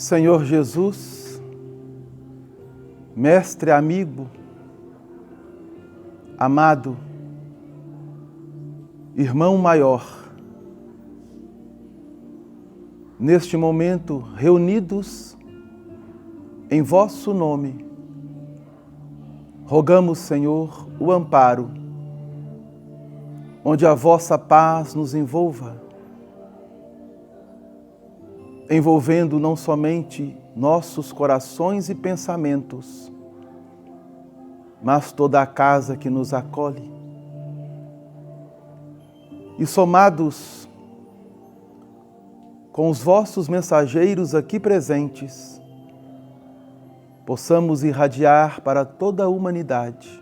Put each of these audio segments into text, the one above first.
Senhor Jesus, mestre amigo, amado, irmão maior, neste momento reunidos em vosso nome, rogamos, Senhor, o amparo, onde a vossa paz nos envolva, envolvendo não somente nossos corações e pensamentos, mas toda a casa que nos acolhe. E somados com os vossos mensageiros aqui presentes, possamos irradiar para toda a humanidade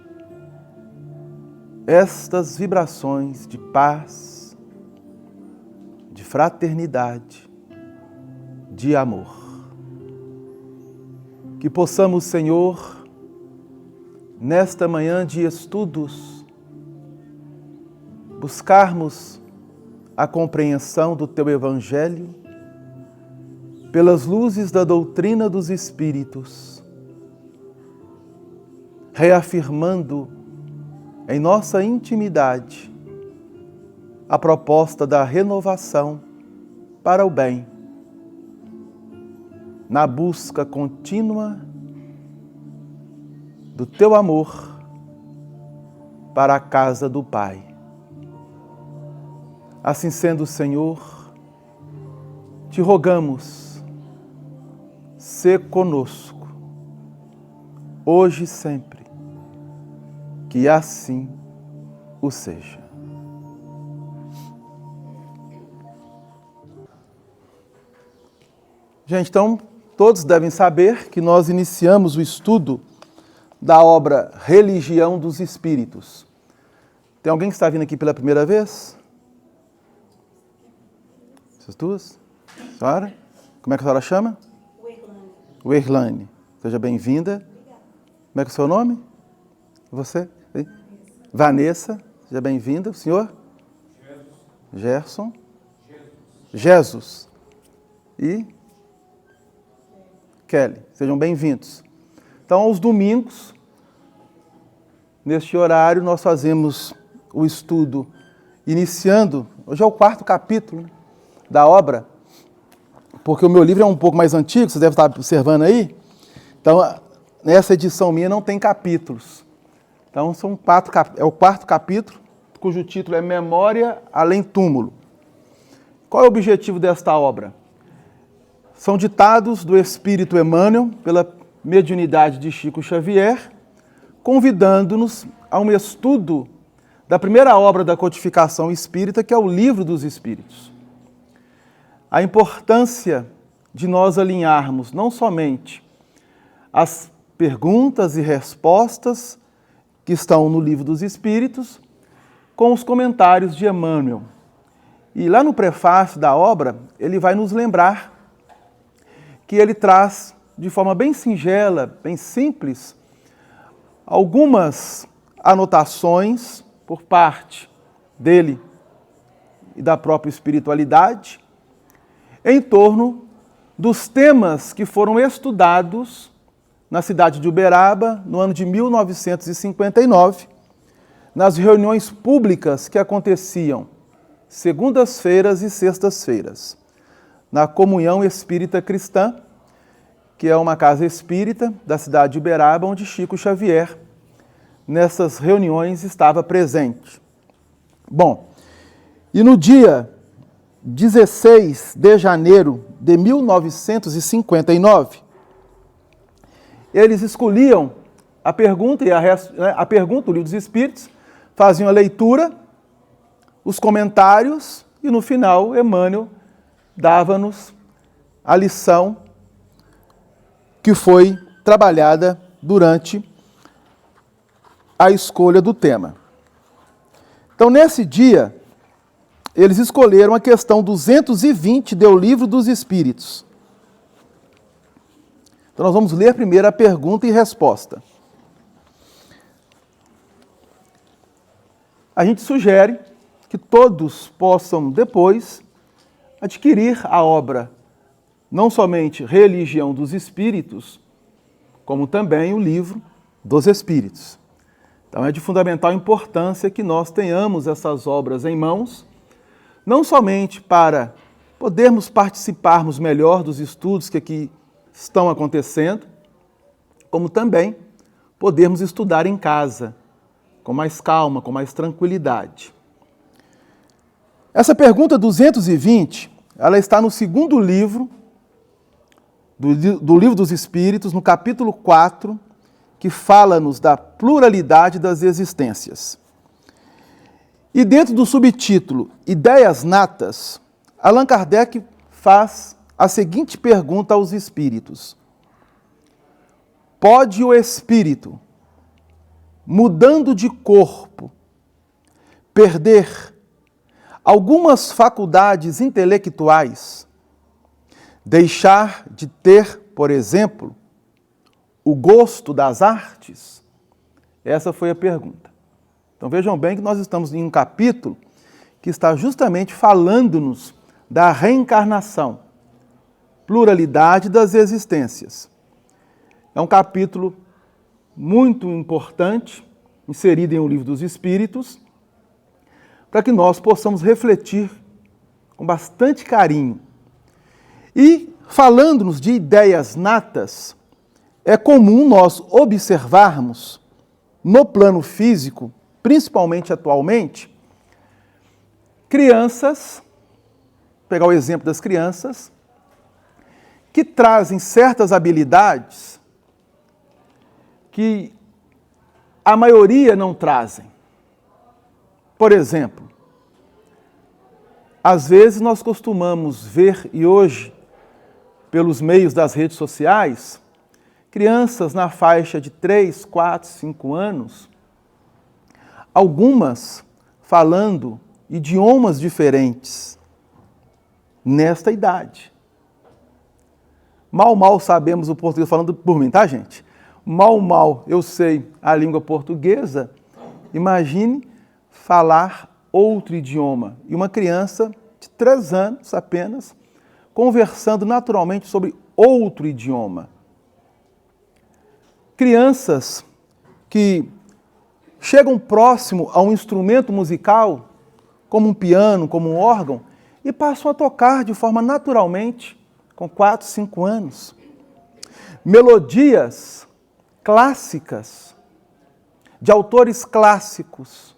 estas vibrações de paz, de fraternidade, de amor. Que possamos, Senhor, nesta manhã de estudos, buscarmos a compreensão do Teu Evangelho pelas luzes da doutrina dos Espíritos, reafirmando em nossa intimidade a proposta da renovação para o bem, na busca contínua do Teu amor para a casa do Pai. Assim sendo, Senhor, te rogamos, sê conosco, hoje e sempre, que assim o seja. Gente, então, todos devem saber que nós iniciamos o estudo da obra Religião dos Espíritos. Tem alguém que está vindo aqui pela primeira vez? Essas duas? Senhora? Como é que a senhora chama? Werlane. Seja bem-vinda. Como é que é o seu nome? Você? Vanessa. Seja bem-vinda. O senhor? Gerson. Jesus. E Kelly. Sejam bem-vindos. Então, aos domingos, neste horário, nós fazemos o estudo iniciando, hoje é o 4º capítulo da obra, porque o meu livro é um pouco mais antigo, vocês devem estar observando aí. Então, nessa edição minha não tem capítulos. Então, é o 4º capítulo, cujo título é Memória Além Túmulo. Qual é o objetivo desta obra? São ditados do Espírito Emmanuel, pela mediunidade de Chico Xavier, convidando-nos a um estudo da primeira obra da codificação espírita, que é o Livro dos Espíritos. A importância de nós alinharmos não somente as perguntas e respostas que estão no Livro dos Espíritos com os comentários de Emmanuel. E lá no prefácio da obra, ele vai nos lembrar que ele traz, de forma bem singela, bem simples, algumas anotações por parte dele e da própria espiritualidade em torno dos temas que foram estudados na cidade de Uberaba no ano de 1959, nas reuniões públicas que aconteciam segundas-feiras e sextas-feiras, na Comunhão Espírita Cristã, que é uma casa espírita da cidade de Uberaba, onde Chico Xavier, nessas reuniões, estava presente. Bom, e no dia 16 de janeiro de 1959, eles escolhiam a pergunta a pergunta do Livro dos Espíritos, faziam a leitura, os comentários e, no final, Emmanuel dava-nos a lição que foi trabalhada durante a escolha do tema. Então, nesse dia, eles escolheram a questão 220 do Livro dos Espíritos. Então, nós vamos ler primeiro a pergunta e resposta. A gente sugere que todos possam depois adquirir a obra não somente Religião dos Espíritos, como também o Livro dos Espíritos. Então é de fundamental importância que nós tenhamos essas obras em mãos, não somente para podermos participarmos melhor dos estudos que aqui estão acontecendo, como também podermos estudar em casa, com mais calma, com mais tranquilidade. Essa pergunta 220, ela está no segundo livro do Livro dos Espíritos, no capítulo 4, que fala-nos da pluralidade das existências. E dentro do subtítulo Ideias Natas, Allan Kardec faz a seguinte pergunta aos espíritos: pode o espírito, mudando de corpo, perder algumas faculdades intelectuais, deixar de ter, por exemplo, o gosto das artes? Essa foi a pergunta. Então vejam bem que nós estamos em um capítulo que está justamente falando-nos da reencarnação, pluralidade das existências. É um capítulo muito importante, inserido em O Livro dos Espíritos, para que nós possamos refletir com bastante carinho. E, falando-nos de ideias natas, é comum nós observarmos, no plano físico, principalmente atualmente, crianças, pegar o exemplo das crianças, que trazem certas habilidades que a maioria não trazem. Por exemplo, às vezes nós costumamos ver, e hoje, pelos meios das redes sociais, crianças na faixa de 3, 4, 5 anos, algumas falando idiomas diferentes nesta idade. Mal sabemos o português, falando por mim, tá, gente? Mal eu sei a língua portuguesa, imagine falar outro idioma. E uma criança de 3 anos apenas, conversando naturalmente sobre outro idioma. Crianças que chegam próximo a um instrumento musical, como um piano, como um órgão, e passam a tocar de forma naturalmente, com 4, 5 anos. Melodias clássicas, de autores clássicos.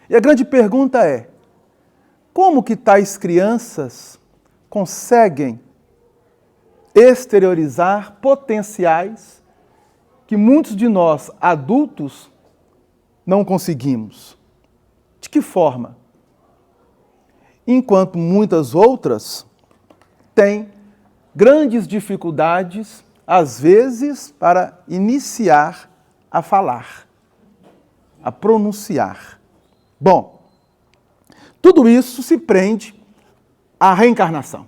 E a grande pergunta é: como que tais crianças conseguem exteriorizar potenciais que muitos de nós, adultos, não conseguimos? De que forma? Enquanto muitas outras têm grandes dificuldades, às vezes, para iniciar a falar, a pronunciar. Bom, tudo isso se prende à reencarnação.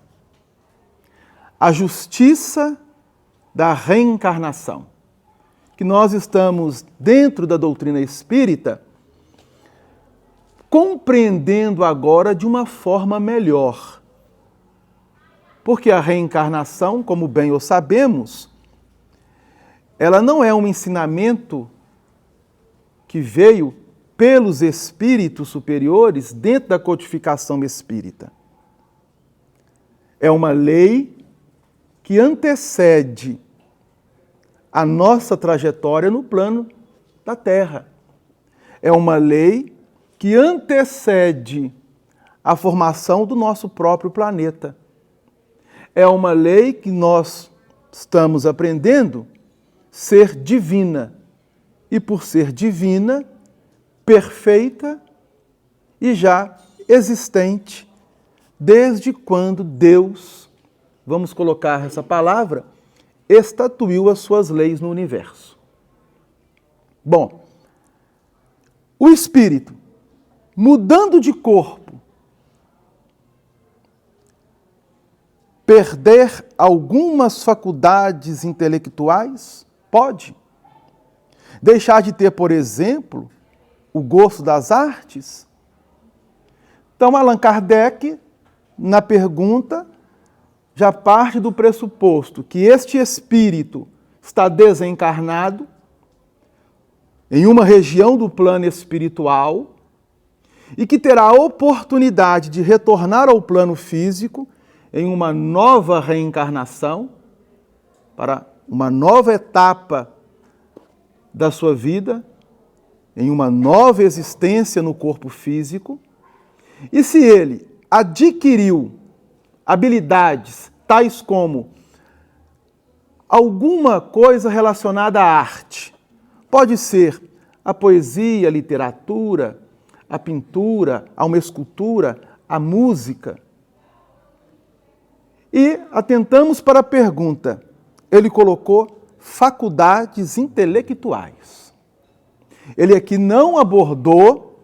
A justiça da reencarnação, que nós estamos, dentro da doutrina espírita, compreendendo agora de uma forma melhor. Porque a reencarnação, como bem o sabemos, ela não é um ensinamento que veio pelos espíritos superiores dentro da codificação espírita. É uma lei que antecede a nossa trajetória no plano da Terra. É uma lei que antecede a formação do nosso próprio planeta. É uma lei que nós estamos aprendendo ser divina. E por ser divina, perfeita e já existente, desde quando Deus, vamos colocar essa palavra, estatuiu as suas leis no universo. Bom, o espírito, mudando de corpo, perder algumas faculdades intelectuais? Pode. Deixar de ter, por exemplo, o gosto das artes? Então, Allan Kardec, na pergunta, já parte do pressuposto que este espírito está desencarnado em uma região do plano espiritual e que terá a oportunidade de retornar ao plano físico em uma nova reencarnação, para uma nova etapa da sua vida, em uma nova existência no corpo físico. E se ele adquiriu habilidades tais como alguma coisa relacionada à arte, pode ser a poesia, a literatura, a pintura, a uma escultura, a música. E atentamos para a pergunta, ele colocou faculdades intelectuais. Ele aqui não abordou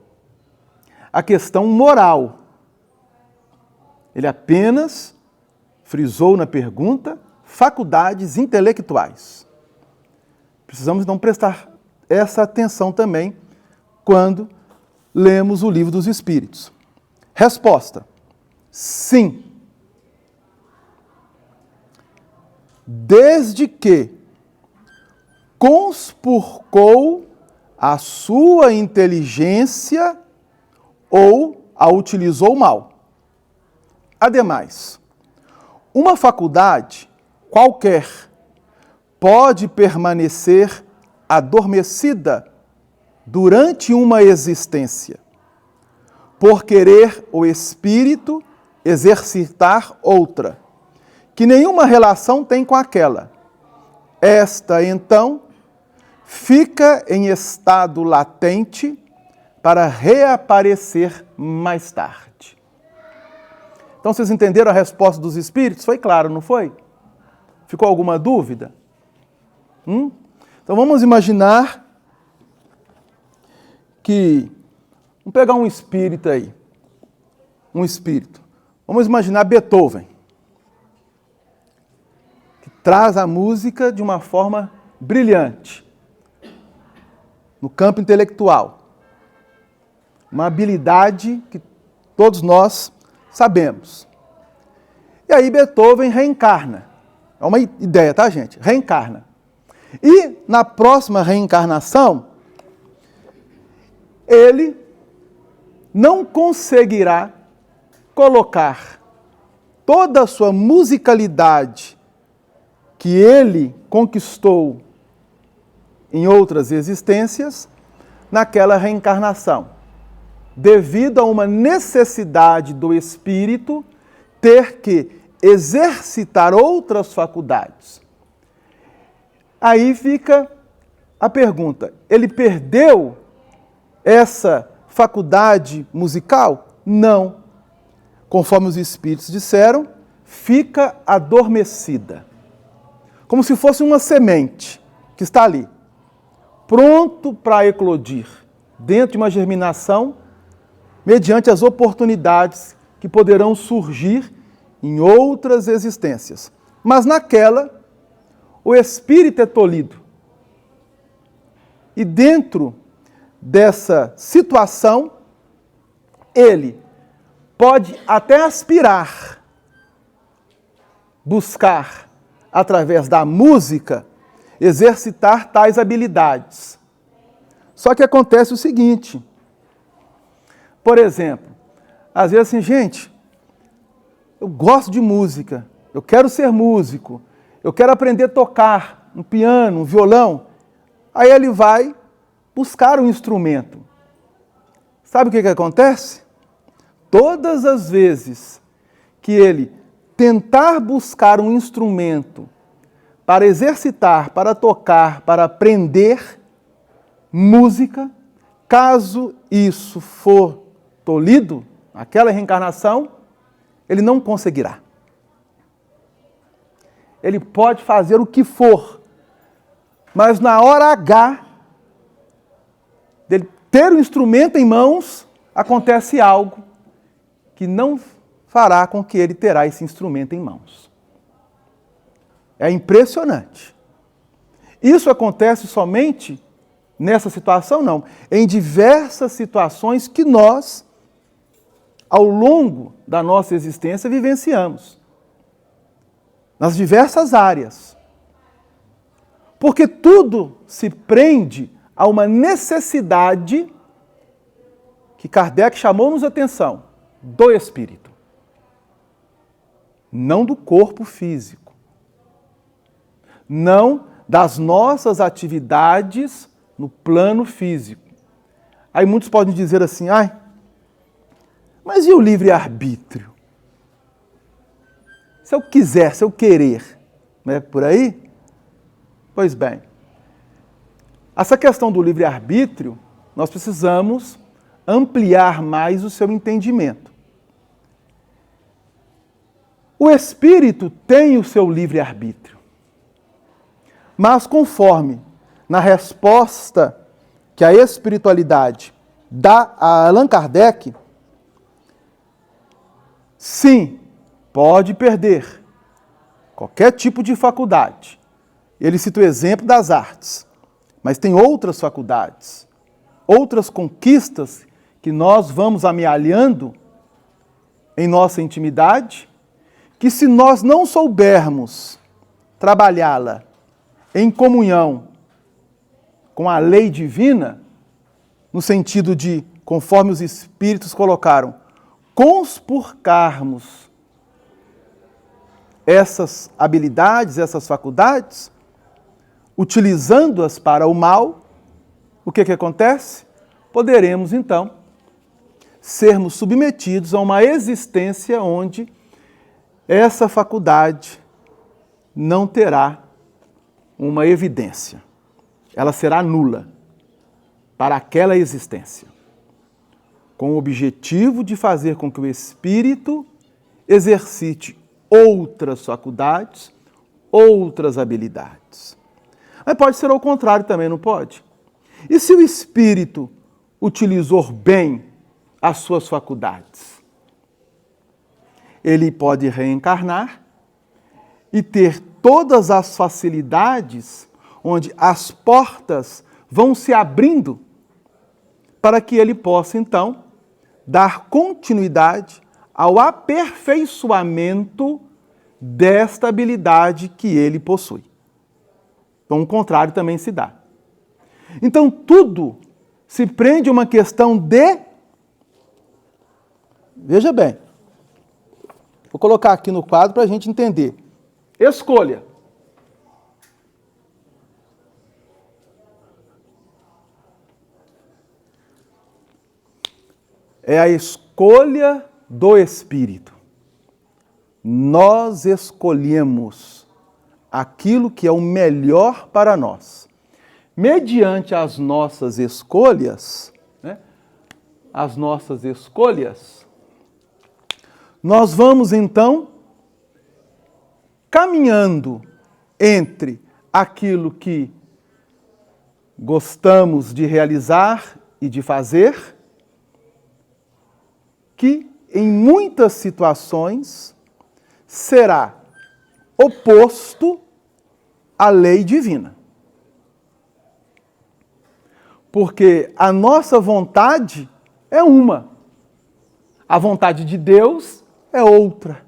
a questão moral. Ele apenas frisou na pergunta faculdades intelectuais. Precisamos então prestar essa atenção também quando lemos o Livro dos Espíritos. Resposta: sim. Desde que conspurcou a sua inteligência ou a utilizou mal. Ademais, uma faculdade qualquer pode permanecer adormecida durante uma existência, por querer o espírito exercitar outra, que nenhuma relação tem com aquela. Esta, então, fica em estado latente para reaparecer mais tarde. Então, vocês entenderam a resposta dos espíritos? Foi claro, não foi? Ficou alguma dúvida? Então, vamos imaginar que... Vamos pegar um espírito aí. Um espírito. Vamos imaginar Beethoven, que traz a música de uma forma brilhante, no campo intelectual. Uma habilidade que todos nós sabemos. E aí Beethoven reencarna. É uma ideia, tá, gente? Reencarna. E na próxima reencarnação, ele não conseguirá colocar toda a sua musicalidade que ele conquistou em outras existências naquela reencarnação, devido a uma necessidade do espírito ter que exercitar outras faculdades. Aí fica a pergunta, ele perdeu essa faculdade musical? Não. Conforme os espíritos disseram, fica adormecida. Como se fosse uma semente que está ali, pronto para eclodir, dentro de uma germinação, mediante as oportunidades que poderão surgir em outras existências. Mas naquela, o espírito é tolhido. E dentro dessa situação, ele pode até aspirar, buscar, através da música, exercitar tais habilidades. Só que acontece o seguinte, por exemplo, às vezes assim, gente, eu gosto de música, eu quero ser músico, eu quero aprender a tocar um piano, um violão. Aí ele vai buscar um instrumento. Sabe o que acontece? Todas as vezes que ele tentar buscar um instrumento para exercitar, para tocar, para aprender música, caso isso for tolhido, aquela reencarnação, ele não conseguirá. Ele pode fazer o que for, mas na hora H, dele ter o instrumento em mãos, acontece algo que não fará com que ele terá esse instrumento em mãos. É impressionante. Isso acontece somente nessa situação? Não. Em diversas situações que nós, ao longo da nossa existência, vivenciamos. nas diversas áreas. Porque tudo se prende a uma necessidade que Kardec chamou-nos a atenção, do espírito. Não do corpo físico. Não das nossas atividades no plano físico. Aí muitos podem dizer assim, mas e o livre-arbítrio? Se eu quiser, se eu querer, não é por aí? Pois bem, essa questão do livre-arbítrio, nós precisamos ampliar mais o seu entendimento. O espírito tem o seu livre-arbítrio, mas conforme na resposta que a espiritualidade dá a Allan Kardec, sim, pode perder qualquer tipo de faculdade. Ele cita o exemplo das artes, mas tem outras faculdades, outras conquistas que nós vamos amealhando em nossa intimidade, que se nós não soubermos trabalhá-la em comunhão com a lei divina, no sentido de, conforme os Espíritos colocaram, conspurcarmos essas habilidades, essas faculdades, utilizando-as para o mal, o que acontece? Poderemos, então, sermos submetidos a uma existência onde essa faculdade não terá uma evidência. Ela será nula para aquela existência, com o objetivo de fazer com que o espírito exercite outras faculdades, outras habilidades. Mas pode ser ao contrário também, não pode? E se o espírito utilizou bem as suas faculdades? Ele pode reencarnar e ter todas as facilidades onde as portas vão se abrindo para que ele possa, então, dar continuidade ao aperfeiçoamento desta habilidade que ele possui. Então, o contrário também se dá. Então, tudo se prende a uma questão de... Veja bem, vou colocar aqui no quadro para a gente entender. Escolha. É a escolha do Espírito. Nós escolhemos aquilo que é o melhor para nós. Mediante as nossas escolhas, nós vamos então caminhando entre aquilo que gostamos de realizar e de fazer, que em muitas situações será oposto à lei divina. Porque a nossa vontade é uma, a vontade de Deus é outra.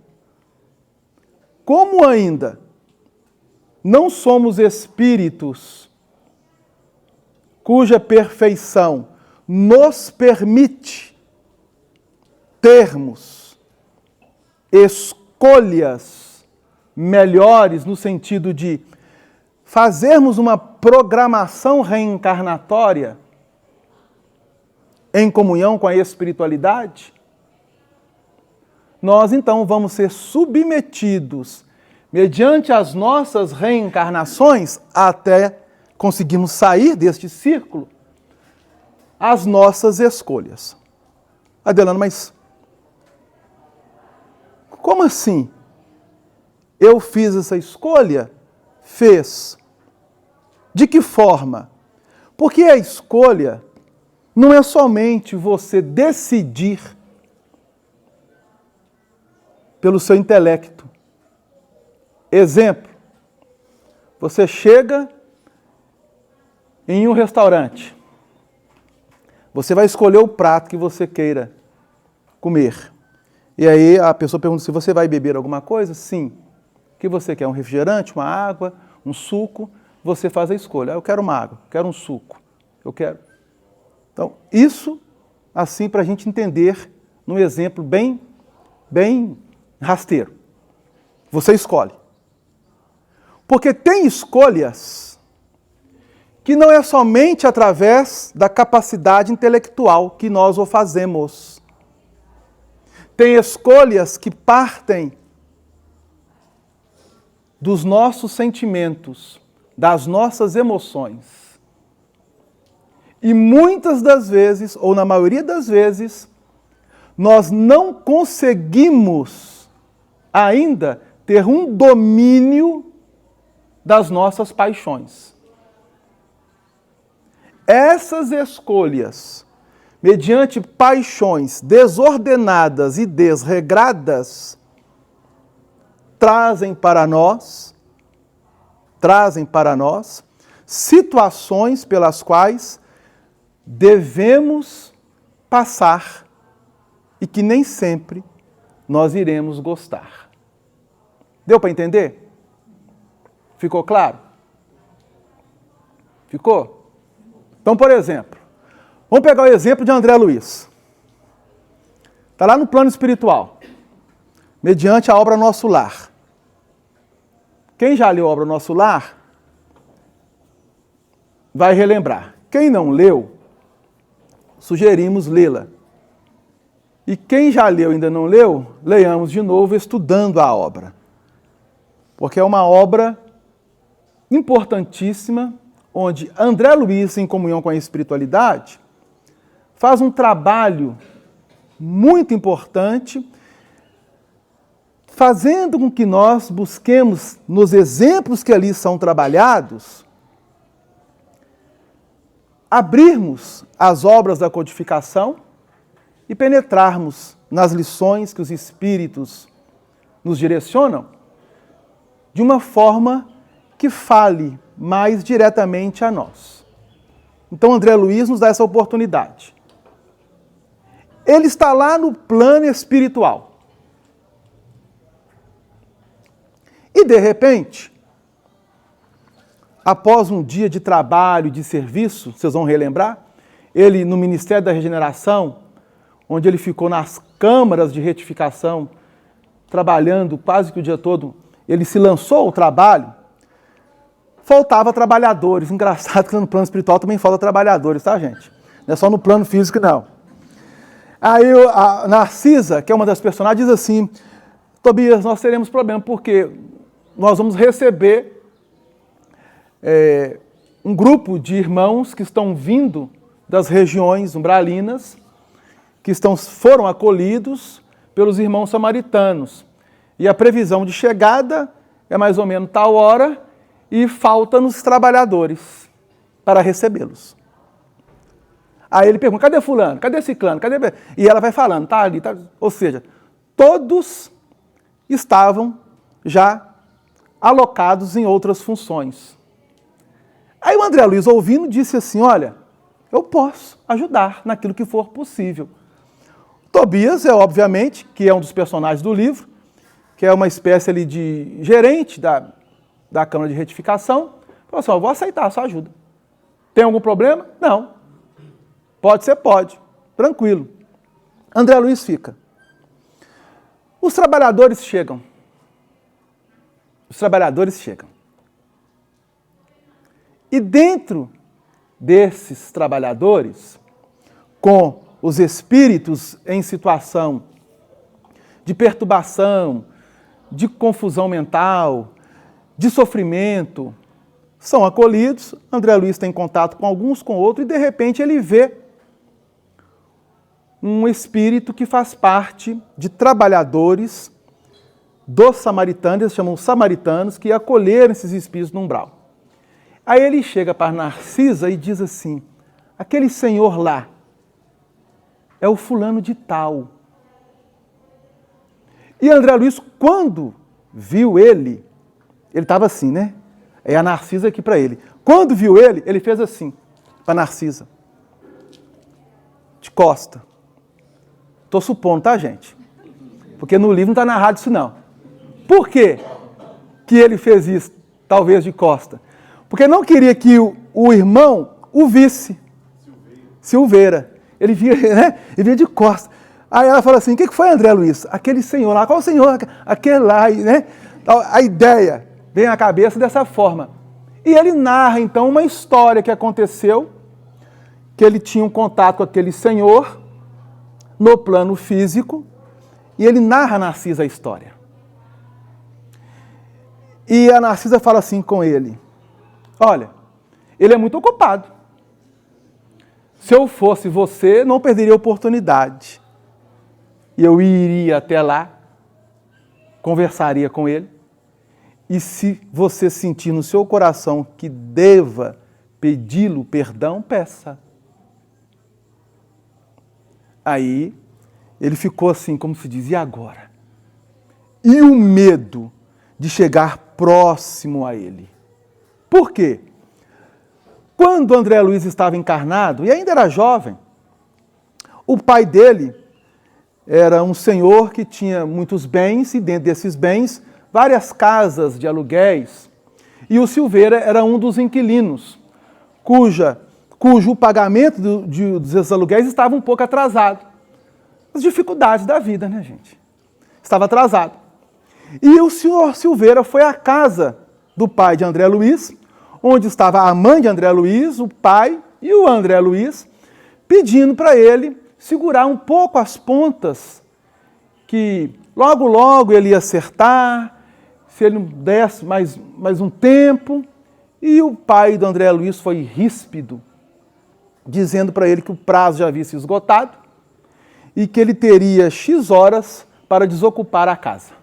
Como ainda não somos espíritos cuja perfeição nos permite termos escolhas melhores no sentido de fazermos uma programação reencarnatória em comunhão com a espiritualidade, nós então vamos ser submetidos, mediante as nossas reencarnações, até conseguirmos sair deste círculo, às nossas escolhas. Adelano, mas como assim? Eu fiz essa escolha? Fez. De que forma? Porque a escolha não é somente você decidir pelo seu intelecto. Exemplo, você chega em um restaurante, você vai escolher o prato que você queira comer. E aí a pessoa pergunta se você vai beber alguma coisa? Sim. que você quer? Um refrigerante, uma água, um suco? Você faz a escolha. Eu quero uma água, quero um suco, eu quero. Então, isso, assim, para a gente entender num exemplo bem rasteiro. Você escolhe. Porque tem escolhas que não é somente através da capacidade intelectual que nós o fazemos. Tem escolhas que partem dos nossos sentimentos, das nossas emoções. E muitas das vezes, ou na maioria das vezes, nós não conseguimos ainda ter um domínio das nossas paixões. Essas escolhas, mediante paixões desordenadas e desregradas, trazem para nós situações pelas quais devemos passar e que nem sempre nós iremos gostar. Deu para entender? Ficou claro? Ficou? Então, por exemplo, vamos pegar o exemplo de André Luiz. Está lá no plano espiritual, mediante a obra Nosso Lar. Quem já leu a obra Nosso Lar, vai relembrar. Quem não leu, sugerimos lê-la. E quem já leu e ainda não leu, leiamos de novo estudando a obra. Porque é uma obra importantíssima, onde André Luiz, em comunhão com a espiritualidade, faz um trabalho muito importante, fazendo com que nós busquemos, nos exemplos que ali são trabalhados, abrirmos as obras da codificação e penetrarmos nas lições que os Espíritos nos direcionam de uma forma que fale mais diretamente a nós. Então, André Luiz nos dá essa oportunidade. Ele está lá no plano espiritual. E, de repente, após um dia de trabalho, de serviço, vocês vão relembrar, ele no Ministério da Regeneração, onde ele ficou nas câmaras de retificação, trabalhando quase que o dia todo, ele se lançou ao trabalho, faltava trabalhadores. Engraçado que no plano espiritual também falta trabalhadores, tá, gente? Não é só no plano físico, não. Aí a Narcisa, que é uma das personagens, diz assim: Tobias, nós teremos problema, porque nós vamos receber um grupo de irmãos que estão vindo das regiões umbralinas, que foram acolhidos pelos irmãos samaritanos. E a previsão de chegada é mais ou menos tal hora, e faltam-nos trabalhadores para recebê-los. Aí ele pergunta: cadê fulano? Cadê ciclano? Cadê? E ela vai falando, tá ali, tá. Ou seja, todos estavam já alocados em outras funções. Aí o André Luiz, ouvindo, disse assim: olha, eu posso ajudar naquilo que for possível. Tobias obviamente, que é um dos personagens do livro, que é uma espécie ali de gerente da Câmara de Retificação, falou assim: eu vou aceitar a sua ajuda. Tem algum problema? Não. Pode ser? Pode. Tranquilo. André Luiz fica. Os trabalhadores chegam. E dentro desses trabalhadores, com os espíritos em situação de perturbação, de confusão mental, de sofrimento, são acolhidos. André Luiz tem contato com alguns, com outros, e de repente ele vê um espírito que faz parte de trabalhadores dos samaritanos, eles chamam samaritanos, que acolheram esses espíritos no umbral. Aí ele chega para Narcisa e diz assim: aquele senhor lá é o fulano de tal. E André Luiz, quando viu ele estava assim, né? É a Narcisa aqui para ele. Quando viu ele fez assim, para Narcisa. De costa. Estou supondo, tá, gente? Porque no livro não está narrado isso, não. Por quê? que ele fez isso, talvez de costa? Porque não queria que o irmão o visse. Silveira. Ele via, né? Ele via de costa. Aí ela fala assim, o que foi, André Luiz? Aquele senhor lá, qual senhor? Aquele lá, né? A ideia vem à cabeça dessa forma. E ele narra, então, uma história que aconteceu, que ele tinha um contato com aquele senhor, no plano físico, e ele narra a Narcisa a história. E a Narcisa fala assim com ele, olha, ele é muito ocupado. Se eu fosse você, não perderia a oportunidade. E eu iria até lá, conversaria com ele, e se você sentir no seu coração que deva pedi-lo perdão, peça. Aí, ele ficou assim, como se diz, e agora? E o medo de chegar próximo a ele. Por quê? Quando André Luiz estava encarnado, e ainda era jovem, o pai dele era um senhor que tinha muitos bens, e dentro desses bens, várias casas de aluguéis. E o Silveira era um dos inquilinos, cujo pagamento dos aluguéis estava um pouco atrasado. As dificuldades da vida, né, gente? Estava atrasado. E o senhor Silveira foi à casa do pai de André Luiz, onde estava a mãe de André Luiz, o pai e o André Luiz, pedindo para ele segurar um pouco as pontas, que logo, logo ele ia acertar, se ele não desse mais um tempo. E o pai do André Luiz foi ríspido, dizendo para ele que o prazo já havia se esgotado e que ele teria X horas para desocupar a casa.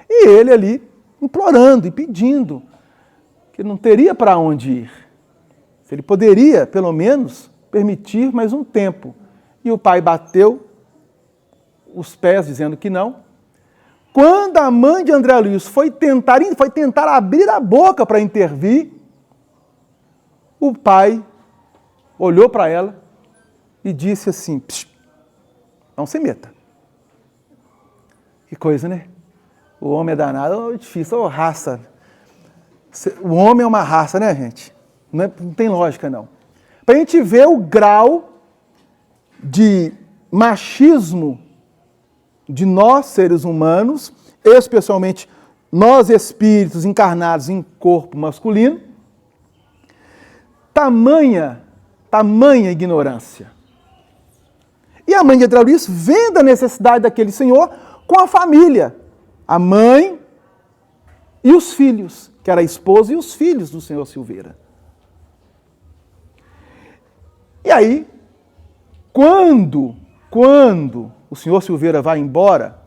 E ele ali implorando e pedindo que não teria para onde ir. Se ele poderia, pelo menos, permitir mais um tempo. E o pai bateu os pés, dizendo que não. Quando a mãe de André Luiz foi tentar abrir a boca para intervir, o pai olhou para ela e disse assim, não se meta. Que coisa, né? O homem é danado, é difícil, raça. O homem é uma raça, né, gente? Não tem lógica, não. Para a gente ver o grau de machismo de nós, seres humanos, especialmente nós, espíritos encarnados em corpo masculino, tamanha ignorância. E a mãe de André Luiz, vendo a necessidade daquele senhor, com a família, a mãe e os filhos, que era a esposa e os filhos do senhor Silveira. E aí, quando o senhor Silveira vai embora,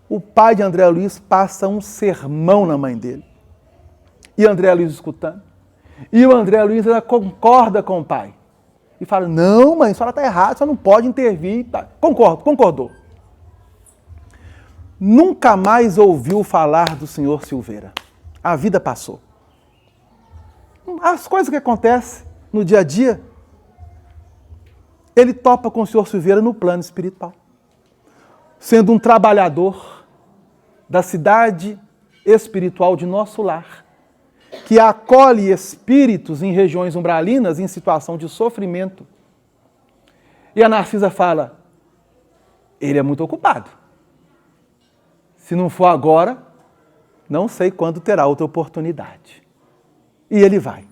o pai de André Luiz passa um sermão na mãe dele. E André Luiz escutando. E o André Luiz concorda com o pai. E fala, não, mãe, a senhora está errada, a senhora não pode intervir. Tá. Concordou. Nunca mais ouviu falar do senhor Silveira. A vida passou. As coisas que acontecem no dia a dia, ele topa com o senhor Silveira no plano espiritual. Sendo um trabalhador da cidade espiritual de nosso lar, que acolhe espíritos em regiões umbralinas em situação de sofrimento. E a Narcisa fala, ele é muito ocupado. Se não for agora, não sei quando terá outra oportunidade. E ele vai.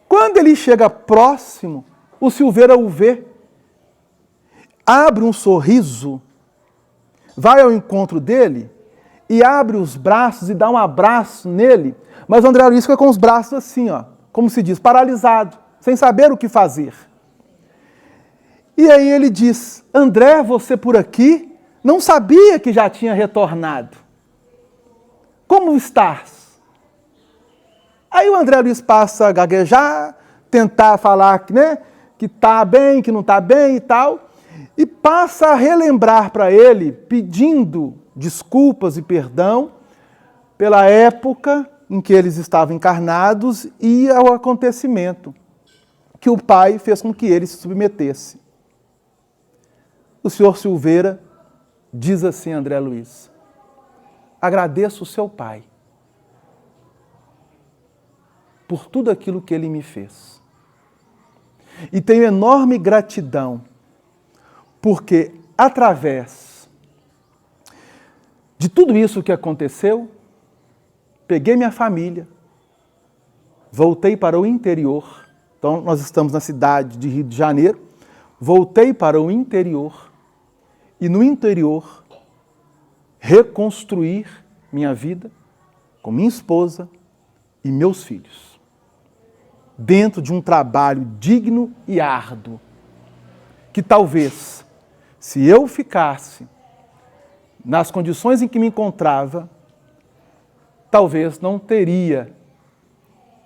Quando ele chega próximo, o Silveira o vê, abre um sorriso, vai ao encontro dele e abre os braços e dá um abraço nele, mas o André Luiz fica com os braços assim, ó, como se diz, paralisado, sem saber o que fazer. E aí ele diz, André, você por aqui? Não sabia que já tinha retornado. Como estás? Aí o André Luiz passa a gaguejar, tentar falar, né, que está bem, que não está bem e tal, e passa a relembrar para ele, pedindo desculpas e perdão pela época em que eles estavam encarnados e ao acontecimento que o pai fez com que ele se submetesse. O senhor Silveira diz assim, André Luiz, agradeço o seu Pai por tudo aquilo que ele me fez. E tenho enorme gratidão, porque através de tudo isso que aconteceu, peguei minha família, voltei para o interior. Então, nós estamos na cidade de Rio de Janeiro, voltei para o interior e no interior reconstruir minha vida com minha esposa e meus filhos, dentro de um trabalho digno e árduo, que talvez, se eu ficasse nas condições em que me encontrava, talvez não teria,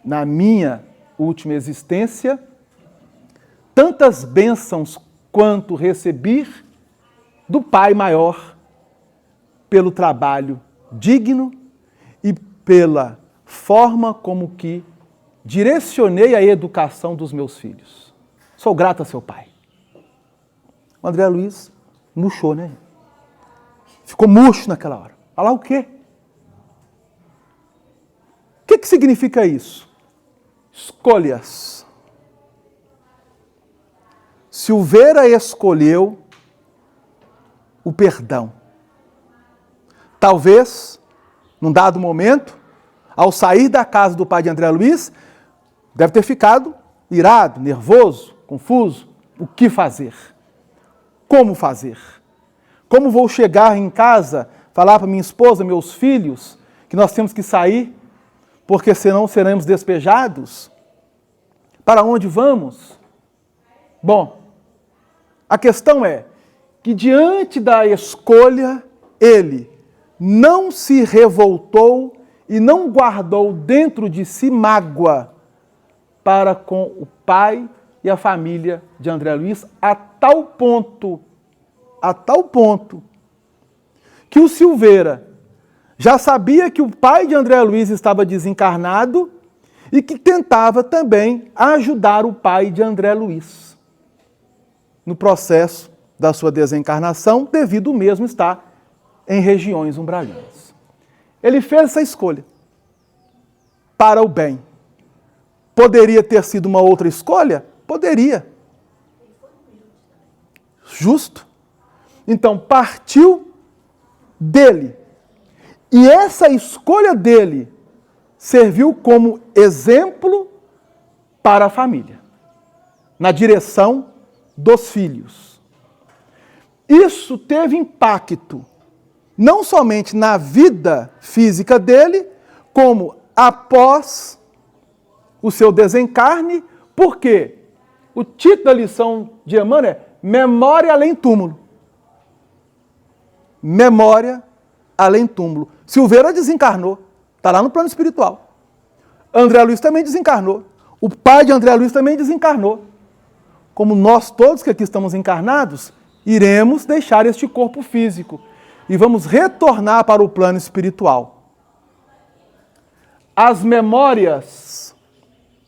na minha última existência, tantas bênçãos quanto recebi do Pai maior, pelo trabalho digno e pela forma como que direcionei a educação dos meus filhos. Sou grato a seu pai. O André Luiz murchou, né? Ficou murcho naquela hora. Falar o quê? O que significa isso? Escolhas. Silveira escolheu o perdão. Talvez, num dado momento, ao sair da casa do pai de André Luiz, deve ter ficado irado, nervoso, confuso. O que fazer? Como fazer? Como vou chegar em casa, falar para minha esposa, meus filhos, que nós temos que sair, porque senão seremos despejados? Para onde vamos? Bom, a questão é que diante da escolha, ele não se revoltou e não guardou dentro de si mágoa para com o pai e a família de André Luiz, a tal ponto, que o Silveira já sabia que o pai de André Luiz estava desencarnado e que tentava também ajudar o pai de André Luiz no processo da sua desencarnação, devido mesmo estar em regiões umbralinas. Ele fez essa escolha para o bem. Poderia ter sido uma outra escolha? Poderia. Justo. Então, partiu dele. E essa escolha dele serviu como exemplo para a família, na direção dos filhos. Isso teve impacto não somente na vida física dele, como após o seu desencarne, porque o título da lição de Emmanuel é Memória além túmulo. Memória além túmulo. Silveira desencarnou, está lá no plano espiritual. André Luiz também desencarnou. O pai de André Luiz também desencarnou. Como nós todos que aqui estamos encarnados, iremos deixar este corpo físico e vamos retornar para o plano espiritual. As memórias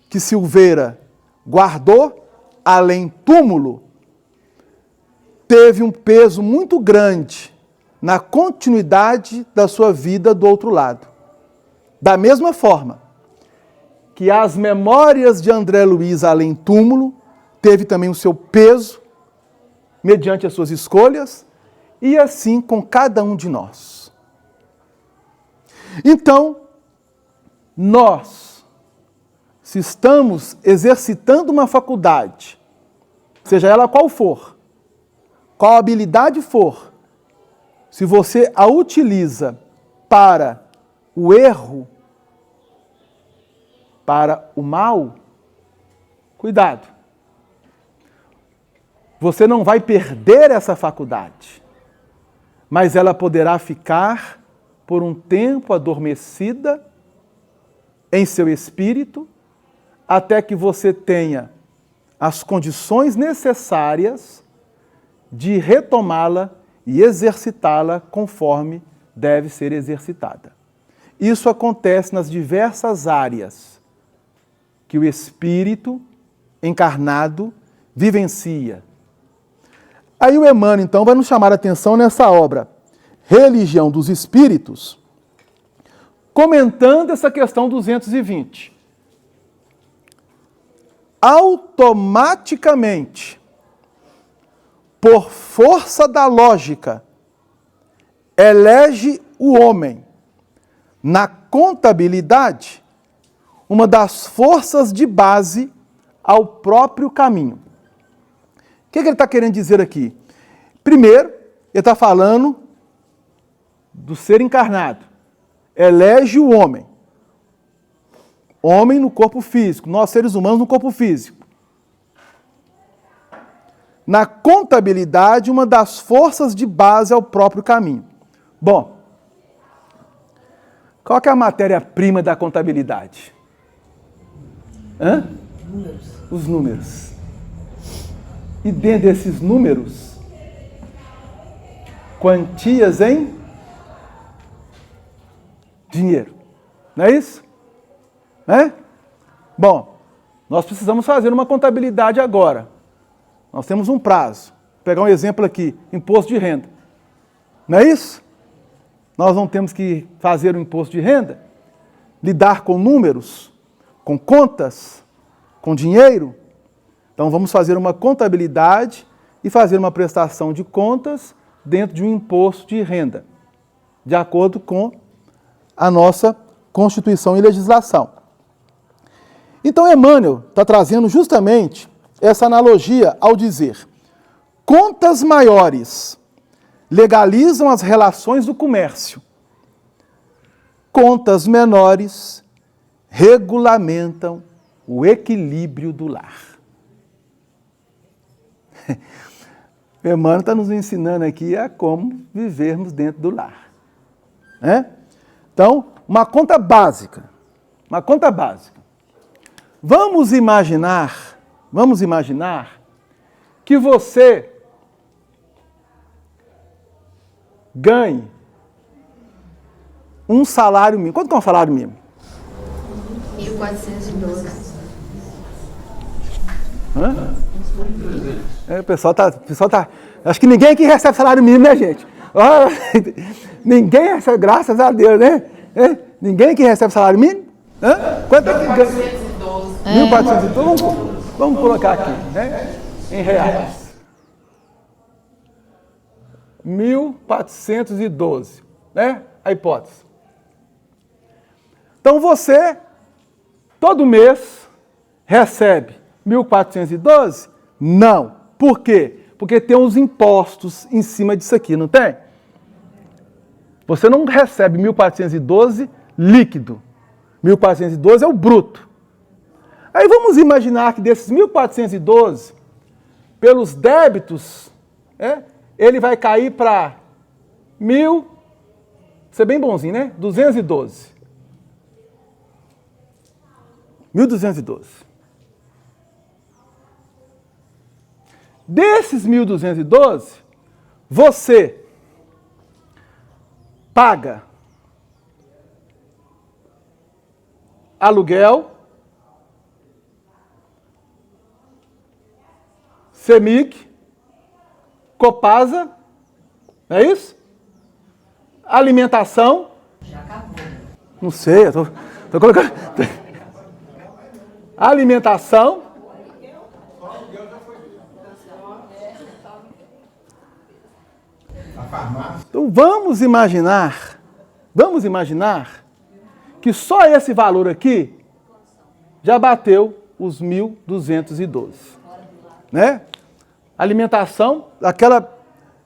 que Silveira guardou, além túmulo, teve um peso muito grande na continuidade da sua vida do outro lado. Da mesma forma que as memórias de André Luiz, além túmulo, teve também o seu peso mediante as suas escolhas, e assim com cada um de nós. Então, nós, se estamos exercitando uma faculdade, seja ela qual for, qual habilidade for, se você a utiliza para o erro, para o mal, cuidado. Você não vai perder essa faculdade, mas ela poderá ficar por um tempo adormecida em seu espírito, até que você tenha as condições necessárias de retomá-la e exercitá-la conforme deve ser exercitada. Isso acontece nas diversas áreas que o espírito encarnado vivencia. Aí o Emmanuel, então, vai nos chamar a atenção nessa obra, Religião dos Espíritos, comentando essa questão 220. Automaticamente, por força da lógica, elege o homem na contabilidade uma das forças de base ao próprio caminho. O que ele está querendo dizer aqui? Primeiro, ele está falando do ser encarnado. Elege o homem. Homem no corpo físico, nós seres humanos no corpo físico. Na contabilidade, uma das forças de base ao próprio caminho. Bom, qual que é a matéria-prima da contabilidade? Números. Os números. E dentro desses números, quantias em dinheiro. Não é isso? Bom, nós precisamos fazer uma contabilidade agora. Nós temos um prazo. Vou pegar um exemplo aqui, imposto de renda. Não é isso? Nós não temos que fazer o imposto de renda, lidar com números, com contas, com dinheiro. Então vamos fazer uma contabilidade e fazer uma prestação de contas dentro de um imposto de renda, de acordo com a nossa Constituição e legislação. Então Emmanuel está trazendo justamente essa analogia ao dizer: contas maiores legalizam as relações do comércio, contas menores regulamentam o equilíbrio do lar. Emmanuel está nos ensinando aqui a como vivermos dentro do lar. Então, uma conta básica. Vamos imaginar que você ganhe um salário mínimo. Quanto que é um salário mínimo? 1.412. O pessoal tá. Acho que ninguém aqui recebe salário mínimo, né, gente? Ninguém recebe, graças a Deus, né? Ninguém aqui recebe salário mínimo? Quanto é que ganha? 1.412. Vamos colocar aqui, né? Em reais. 1.412, né? A hipótese. Então você, todo mês, recebe 1.412? Não. Por quê? Porque tem uns impostos em cima disso aqui, não tem? Você não recebe 1.412 líquido. 1.412 é o bruto. Aí vamos imaginar que desses 1.412, pelos débitos, ele vai cair para 1.000, ser bem bonzinho, né? 212. 1.212. Desses 1.212, você paga aluguel, CEMIG, Copasa, não é isso? Alimentação. Já acabou. Não sei, eu tô colocando. Alimentação. Então vamos imaginar que só esse valor aqui já bateu os 1.212, né? Alimentação, aquela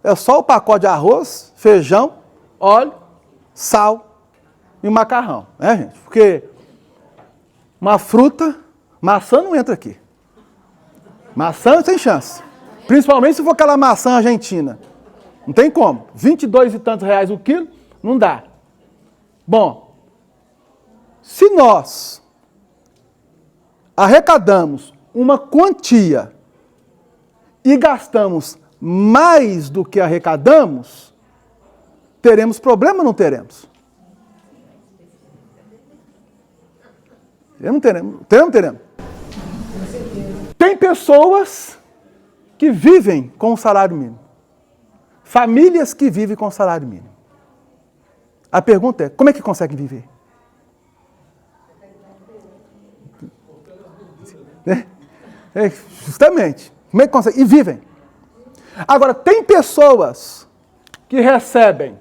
é só o pacote de arroz, feijão, óleo, sal e um macarrão, né, gente? Porque uma fruta, maçã não entra aqui. Maçã sem chance. Principalmente se for aquela maçã argentina. Não tem como. 22 e tantos reais o quilo, não dá. Bom, se nós arrecadamos uma quantia e gastamos mais do que arrecadamos, teremos problema ou não teremos? Teremos. Tem pessoas que vivem com o salário mínimo. Famílias que vivem com o salário mínimo. A pergunta é, como é que conseguem viver? Né? Justamente. Como é que consegue? E vivem. Agora, tem pessoas que recebem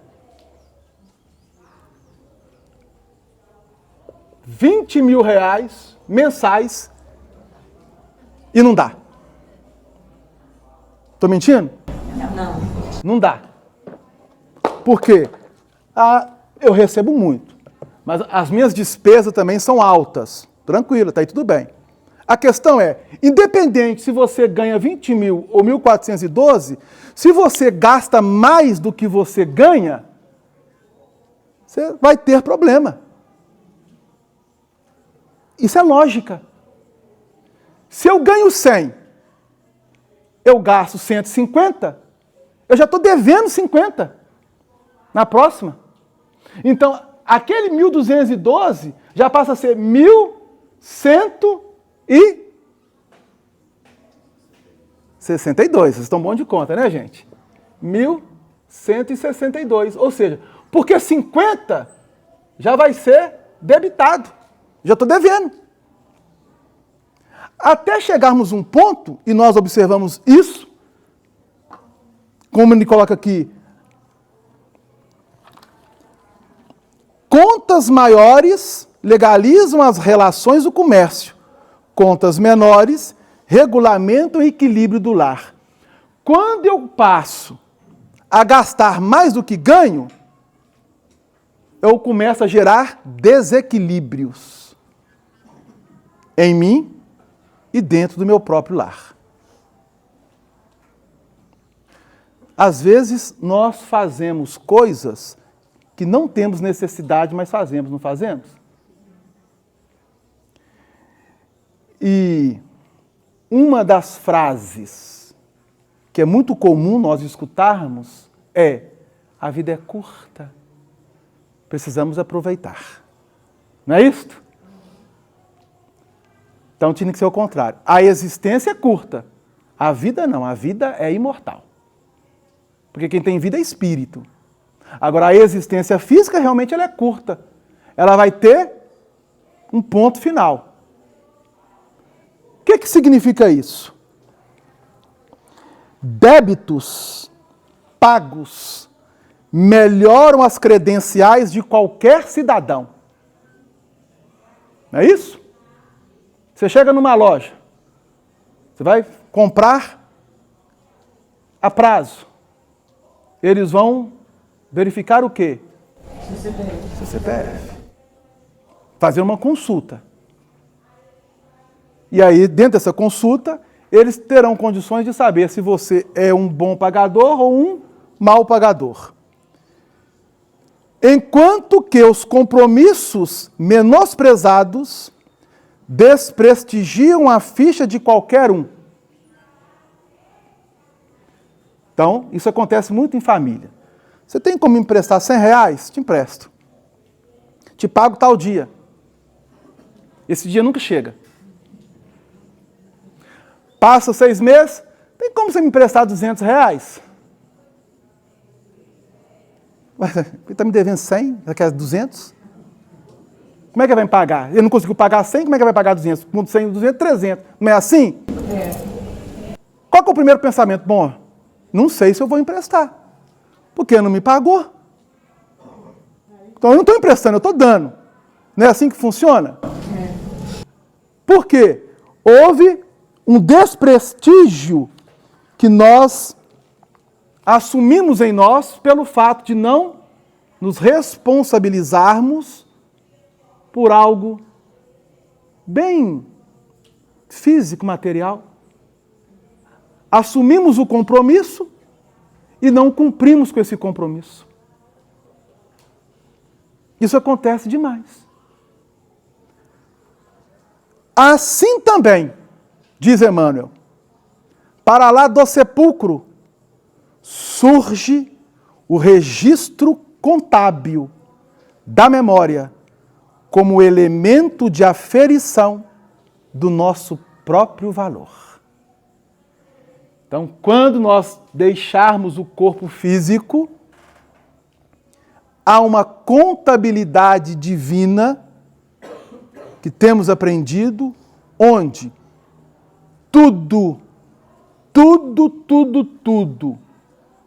20 mil reais mensais e não dá. Estou mentindo? Não. Não dá. Por quê? Eu recebo muito, mas as minhas despesas também são altas. Tranquilo, tá aí tudo bem. A questão é, independente se você ganha 20 mil ou 1.412, se você gasta mais do que você ganha, você vai ter problema. Isso é lógica. Se eu ganho 100, eu gasto 150, eu já estou devendo 50 na próxima. Então, aquele 1.212 já passa a ser 1.162. Vocês estão bons de conta, né, gente? 1.162. Ou seja, porque 50 já vai ser debitado. Já estou devendo. Até chegarmos a um ponto, e nós observamos isso, como ele coloca aqui, contas maiores legalizam as relações do comércio. Contas menores regulamentam o equilíbrio do lar. Quando eu passo a gastar mais do que ganho, eu começo a gerar desequilíbrios em mim e dentro do meu próprio lar. Às vezes, nós fazemos coisas que não temos necessidade, mas fazemos, não fazemos? E uma das frases que é muito comum nós escutarmos é: a vida é curta, precisamos aproveitar. Não é isto? Então tinha que ser o contrário. A existência é curta, a vida não, a vida é imortal. Porque quem tem vida é espírito. Agora, a existência física realmente ela é curta. Ela vai ter um ponto final. O que significa isso? Débitos pagos melhoram as credenciais de qualquer cidadão. Não é isso? Você chega numa loja, você vai comprar a prazo. Eles vão verificar o quê? Seu CPF. Fazer uma consulta. E aí, dentro dessa consulta, eles terão condições de saber se você é um bom pagador ou um mau pagador. Enquanto que os compromissos menosprezados desprestigiam a ficha de qualquer um. Então, isso acontece muito em família. Você tem como me emprestar 100 reais? Te empresto. Te pago tal dia. Esse dia nunca chega. Passa 6 meses, tem como você me emprestar 200 reais? Ele está me devendo 100, você quer 200? Como é que ele vai me pagar? Ele não conseguiu pagar 100, como é que ele vai pagar 200? Com 100, 200, 300. Não é assim? É. Qual que é o primeiro pensamento? Bom, não sei se eu vou emprestar, porque não me pagou. Então eu não estou emprestando, eu estou dando. Não é assim que funciona? É. Por quê? Houve um desprestígio que nós assumimos em nós pelo fato de não nos responsabilizarmos por algo bem físico, material. Assumimos o compromisso e não cumprimos com esse compromisso. Isso acontece demais. Assim também, diz Emmanuel, para lá do sepulcro surge o registro contábil da memória como elemento de aferição do nosso próprio valor. Então, quando nós deixarmos o corpo físico, há uma contabilidade divina que temos aprendido, onde tudo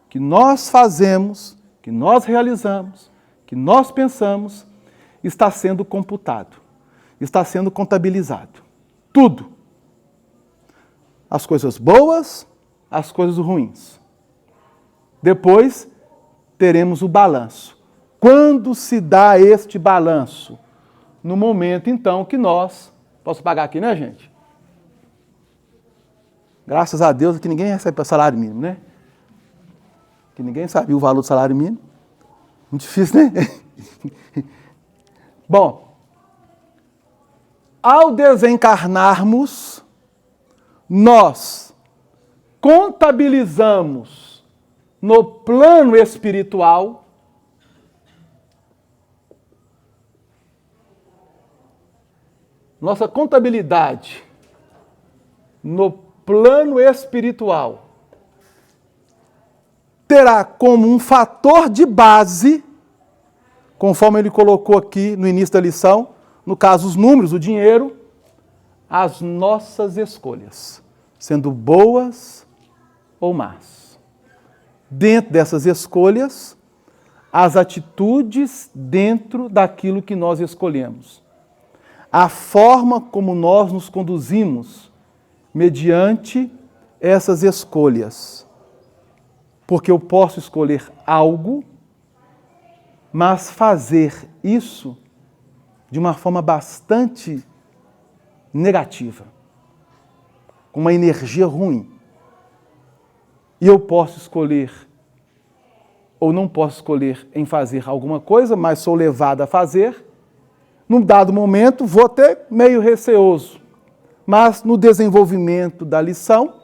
que nós fazemos, que nós realizamos, que nós pensamos, está sendo computado, está sendo contabilizado. Tudo. As coisas boas, as coisas ruins. Depois, teremos o balanço. Quando se dá este balanço? No momento, então, que nós... Posso pagar aqui, né, gente? Graças a Deus que ninguém recebe salário mínimo, né? Que ninguém sabia o valor do salário mínimo. Muito difícil, né? Bom, ao desencarnarmos, nós contabilizamos no plano espiritual nossa contabilidade no plano espiritual terá como um fator de base, conforme ele colocou aqui no início da lição, no caso os números, o dinheiro, as nossas escolhas, sendo boas ou más. Dentro dessas escolhas, as atitudes dentro daquilo que nós escolhemos. A forma como nós nos conduzimos mediante essas escolhas. Porque eu posso escolher algo, mas fazer isso de uma forma bastante negativa, com uma energia ruim. E eu posso escolher, ou não posso escolher em fazer alguma coisa, mas sou levado a fazer. Num dado momento, vou até meio receoso, mas no desenvolvimento da lição,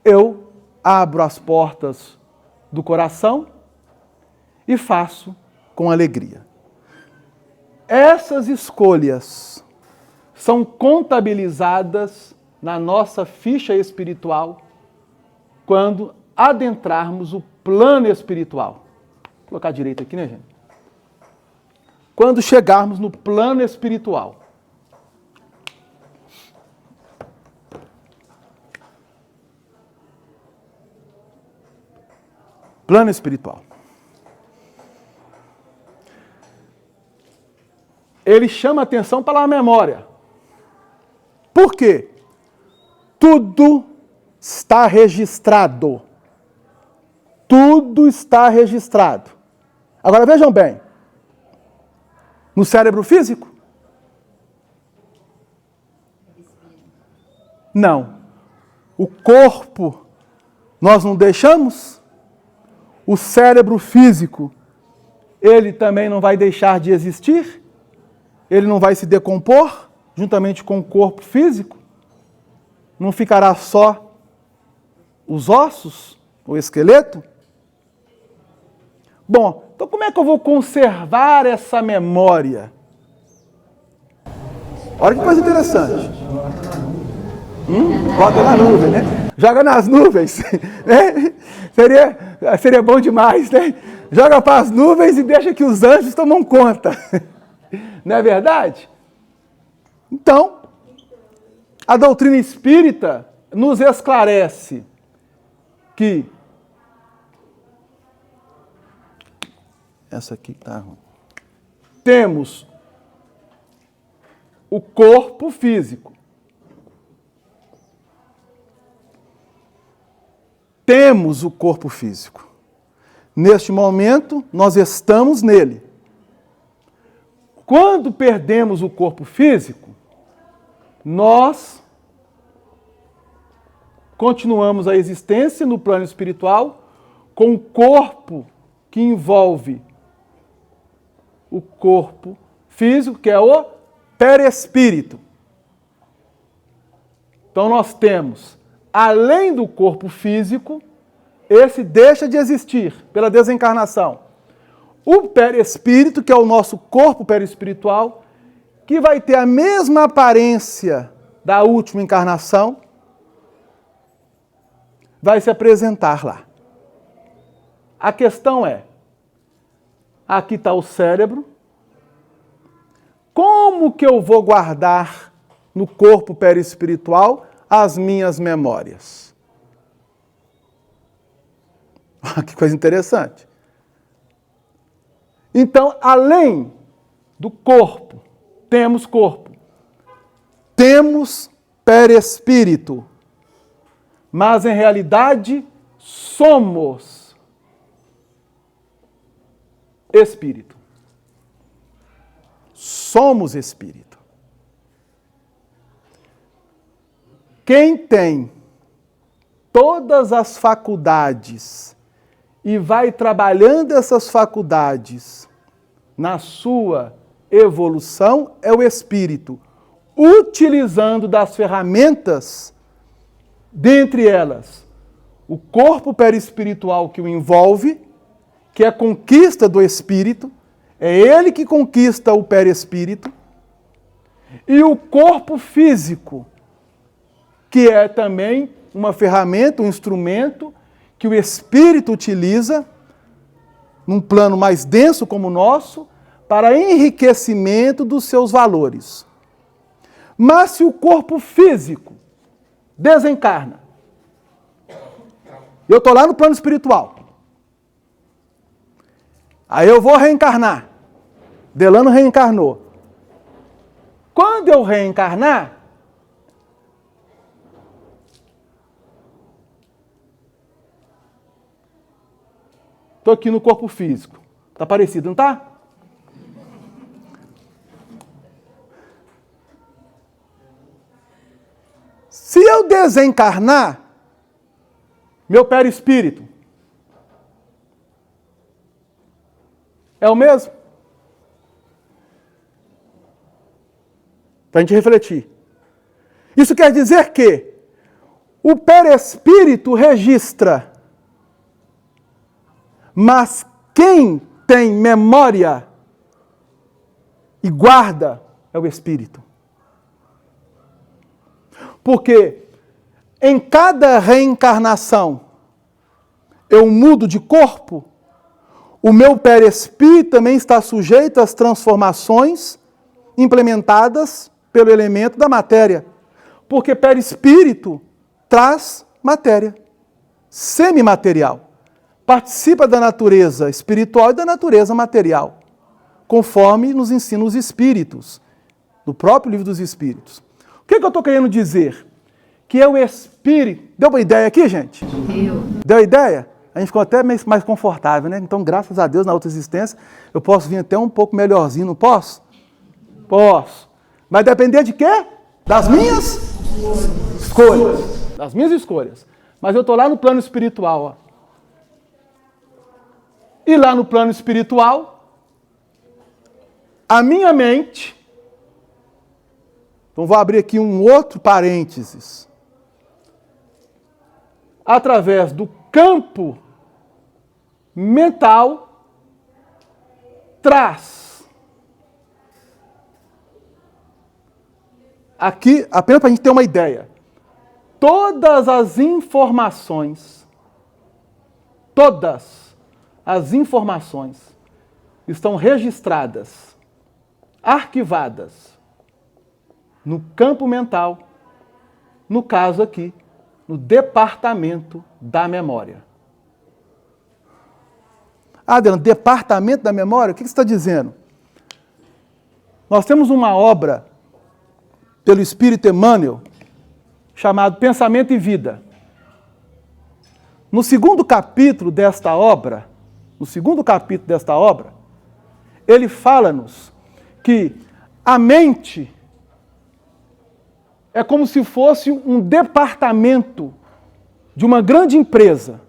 eu abro as portas do coração e faço com alegria. Essas escolhas são contabilizadas na nossa ficha espiritual quando adentrarmos o plano espiritual. Vou colocar direito aqui, né, gente? Quando chegarmos no plano espiritual. Plano espiritual. Ele chama atenção para a memória. Por quê? Tudo está registrado. Tudo está registrado. Agora vejam bem. No cérebro físico? Não. O corpo nós não deixamos? O cérebro físico, ele também não vai deixar de existir? Ele não vai se decompor juntamente com o corpo físico? Não ficará só os ossos, o esqueleto? Bom, então como é que eu vou conservar essa memória? Olha que coisa interessante. Bota na nuvem, né? Joga nas nuvens, né? Seria bom demais, né? Joga para as nuvens e deixa que os anjos tomam conta. Não é verdade? Então, a doutrina espírita nos esclarece que essa aqui está ruim. Temos o corpo físico. Temos o corpo físico. Neste momento, nós estamos nele. Quando perdemos o corpo físico, nós continuamos a existência no plano espiritual com o corpo que envolve o corpo físico, que é o perispírito. Então nós temos, além do corpo físico, esse deixa de existir pela desencarnação. O perispírito, que é o nosso corpo perispiritual, que vai ter a mesma aparência da última encarnação, vai se apresentar lá. A questão é, aqui está o cérebro, como que eu vou guardar no corpo perispiritual as minhas memórias. Que coisa interessante. Então, além do corpo, temos perispírito, mas em realidade somos espírito. Somos espírito. Quem tem todas as faculdades e vai trabalhando essas faculdades na sua evolução é o espírito, utilizando das ferramentas, dentre elas, o corpo perispiritual que o envolve, que é a conquista do espírito, é ele que conquista o perispírito, e o corpo físico, que é também uma ferramenta, um instrumento que o espírito utiliza, num plano mais denso como o nosso, para enriquecimento dos seus valores. Mas se o corpo físico desencarna, eu estou lá no plano espiritual, aí eu vou reencarnar, Delano reencarnou. Quando eu reencarnar, estou aqui no corpo físico. Está parecido, não está? Se eu desencarnar, meu perispírito é o mesmo? Para a gente refletir. Isso quer dizer que o perispírito registra, mas quem tem memória e guarda é o espírito. Porque em cada reencarnação eu mudo de corpo, o meu perispírito também está sujeito às transformações implementadas pelo elemento da matéria. Porque perispírito traz matéria, semimaterial. Participa da natureza espiritual e da natureza material, conforme nos ensinam os espíritos, no próprio livro dos espíritos. O que eu estou querendo dizer? Que é o espírito... Deu uma ideia aqui, gente? Deu ideia? A gente ficou até mais confortável, né? Então, graças a Deus, na outra existência, eu posso vir até um pouco melhorzinho, não posso? Posso. Vai depender de quê? Das minhas escolhas. Das minhas escolhas. Mas eu estou lá no plano espiritual, ó. E lá no plano espiritual, a minha mente... Então, vou abrir aqui um outro parênteses. Através do campo mental, traz. Aqui, apenas para a gente ter uma ideia. Todas as informações estão registradas, arquivadas, no campo mental, no caso aqui, no departamento da memória. Adriano, departamento da memória? O que você está dizendo? Nós temos uma obra pelo Espírito Emmanuel chamado Pensamento e Vida. No segundo capítulo desta obra, ele fala-nos que a mente é como se fosse um departamento de uma grande empresa,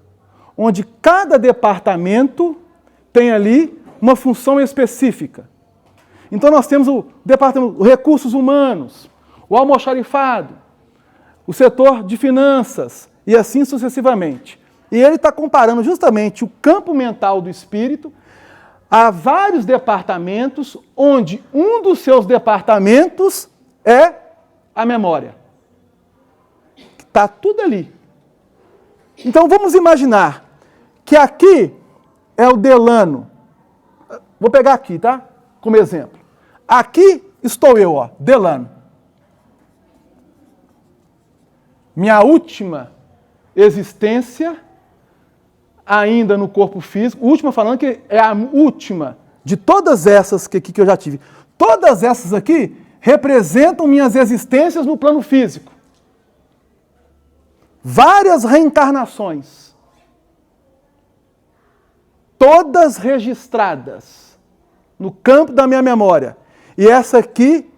onde cada departamento tem ali uma função específica. Então nós temos o departamento de recursos humanos, o almoxarifado, o setor de finanças e assim sucessivamente. E ele está comparando justamente o campo mental do espírito a vários departamentos, onde um dos seus departamentos é a memória. Está tudo ali. Então vamos imaginar que aqui é o Delano. Vou pegar aqui, tá? Como exemplo. Aqui estou eu, ó, Delano. minha última existência ainda no corpo físico, última falando que é a última de todas essas que eu já tive. Todas essas aqui representam minhas existências no plano físico. Várias reencarnações. Todas registradas no campo da minha memória. E essa aqui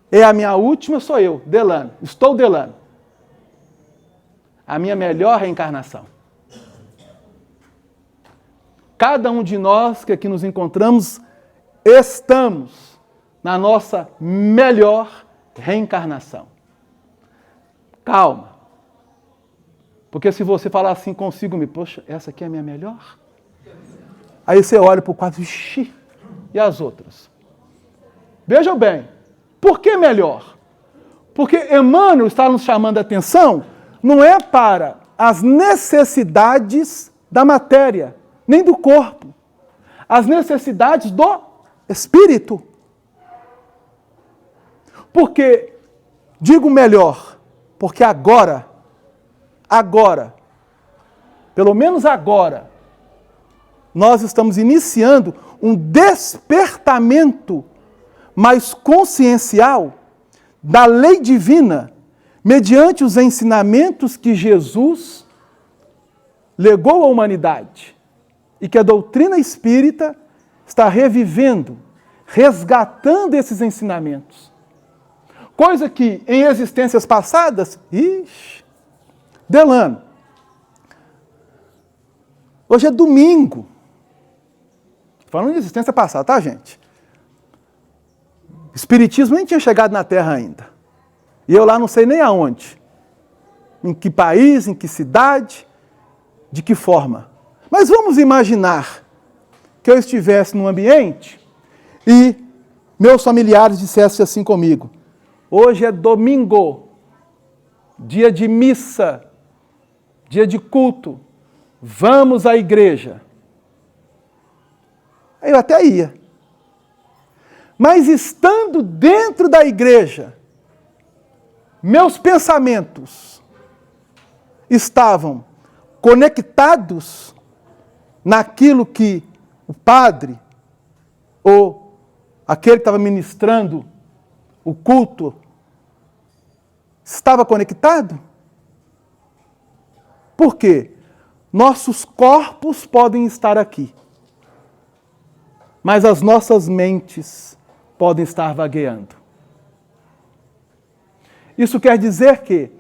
é a minha última, sou eu, Delano. Estou Delano. A minha melhor reencarnação. Cada um de nós que aqui nos encontramos, estamos na nossa melhor reencarnação. Calma. Porque se você falar assim consigo, poxa, essa aqui é a minha melhor? Aí você olha para o quadro, ixi, e as outras? Vejam bem, por que melhor? Porque Emmanuel está nos chamando a atenção, não é para as necessidades da matéria, nem do corpo, as necessidades do espírito. Porque, digo melhor, porque agora, pelo menos agora, nós estamos iniciando um despertamento mais consciencial da lei divina, mediante os ensinamentos que Jesus legou à humanidade e que a doutrina espírita está revivendo, resgatando esses ensinamentos. Coisa que em existências passadas, Delano, hoje é domingo. Falando de existência passada, tá, gente? Espiritismo nem tinha chegado na Terra ainda. E eu lá não sei nem aonde. Em que país, em que cidade, de que forma. Mas vamos imaginar que eu estivesse num ambiente e meus familiares dissessem assim comigo: hoje é domingo, dia de missa, dia de culto, vamos à igreja. Aí eu até ia. Mas estando dentro da igreja, meus pensamentos estavam conectados naquilo que o padre ou aquele que estava ministrando o culto estava conectado? Por quê? Nossos corpos podem estar aqui, mas as nossas mentes podem estar vagueando. Isso quer dizer que,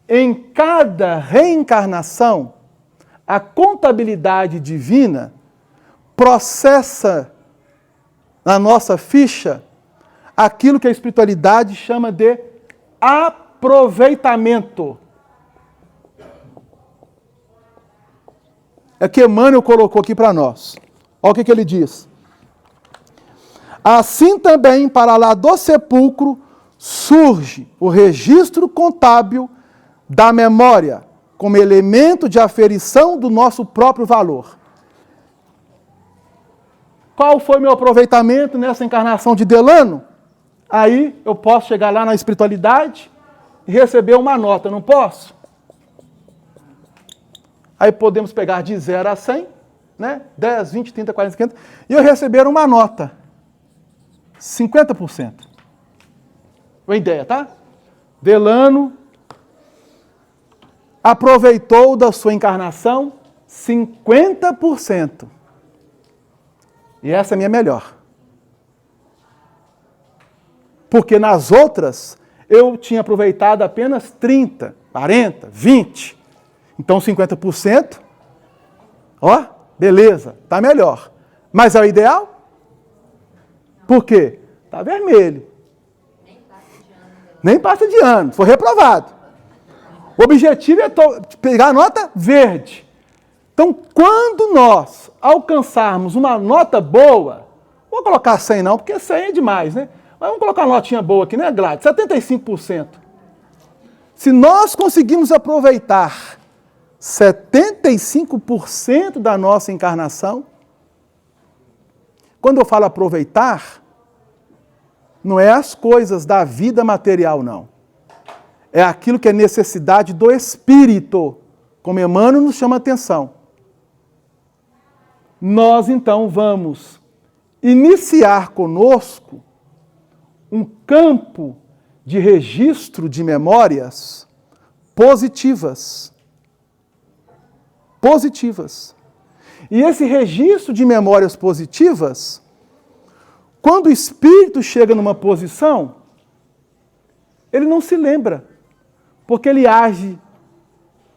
em cada reencarnação, a contabilidade divina processa na nossa ficha aquilo que a espiritualidade chama de aproveitamento. É que Emmanuel colocou aqui para nós. Olha o que ele diz. Assim também, para lá do sepulcro, surge o registro contábil da memória, como elemento de aferição do nosso próprio valor. Qual foi meu aproveitamento nessa encarnação de Delano? Aí eu posso chegar lá na espiritualidade e receber uma nota, não posso? Aí podemos pegar de 0 a 100, né? 10, 20, 30, 40, 50, e eu receber uma nota. 50%. Uma ideia, tá? Delano aproveitou da sua encarnação 50%. E essa é a minha melhor. Porque nas outras eu tinha aproveitado apenas 30, 40, 20. Então 50%, ó, beleza, tá melhor. Mas é o ideal? Por quê? Está vermelho. Nem passa de ano. Foi reprovado. O objetivo é pegar a nota verde. Então, quando nós alcançarmos uma nota boa, vou colocar 100 não, porque 100 é demais, né? Mas vamos colocar uma notinha boa aqui, né, Gladys? 75%. Se nós conseguimos aproveitar 75% da nossa encarnação, quando eu falo aproveitar, não é as coisas da vida material, não. é aquilo que é necessidade do espírito, como Emmanuel nos chama a atenção. Nós, então, vamos iniciar conosco um campo de registro de memórias positivas. Positivas. E esse registro de memórias positivas, quando o espírito chega numa posição, ele não se lembra, porque ele age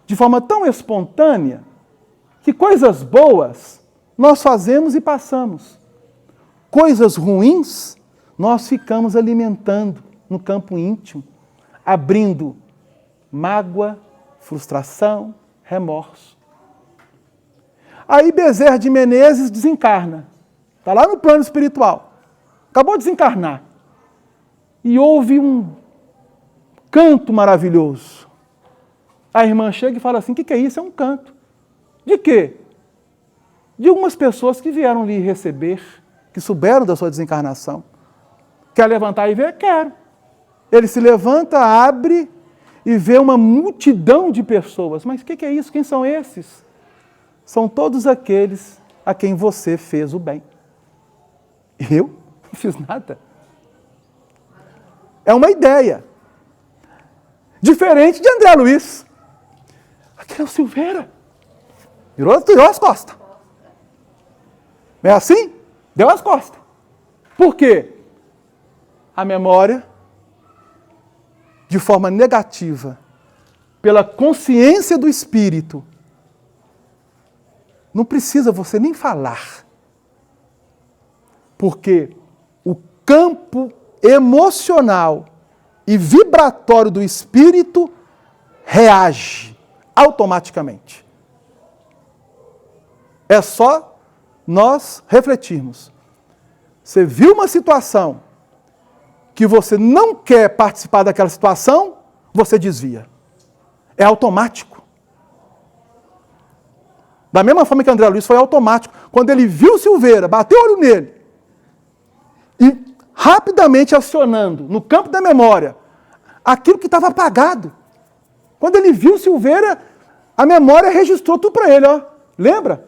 de forma tão espontânea que coisas boas nós fazemos e passamos. Coisas ruins nós ficamos alimentando no campo íntimo, abrindo mágoa, frustração, remorso. Aí Bezerra de Menezes desencarna. Está lá no plano espiritual. Acabou de desencarnar. E houve um canto maravilhoso. A irmã chega e fala assim, o que é isso? É um canto. De quê? De algumas pessoas que vieram lhe receber, que souberam da sua desencarnação. Quer levantar e ver? Quero. Ele se levanta, abre e vê uma multidão de pessoas. Mas o que é isso? Quem são esses? São todos aqueles a quem você fez o bem. Eu não fiz nada. É uma ideia. Diferente de André Luiz. Aquele é o Silveira. Virou as costas. Não é assim? Deu as costas. Por quê? A memória, de forma negativa, pela consciência do espírito, não precisa você nem falar. Porque o campo emocional e vibratório do espírito reage automaticamente. É só nós refletirmos. Você viu uma situação que você não quer participar daquela situação, você desvia. É automático. Da mesma forma que André Luiz foi automático. Quando ele viu Silveira, bateu o olho nele, e rapidamente acionando, no campo da memória, aquilo que estava apagado. Quando ele viu Silveira, a memória registrou tudo para ele. Ó. Lembra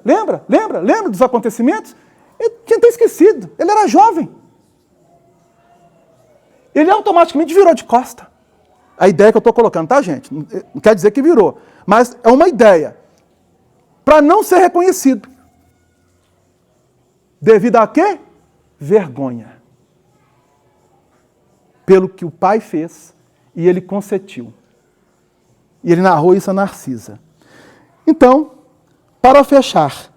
dos acontecimentos? Ele tinha até esquecido, ele era jovem. Ele automaticamente virou de costa. A ideia que eu estou colocando, tá, gente? Não quer dizer que virou, mas é uma ideia. Para não ser reconhecido. Devido a quê? Vergonha. Pelo que o pai fez e ele consentiu. E ele narrou isso a Narcisa. Então, para fechar,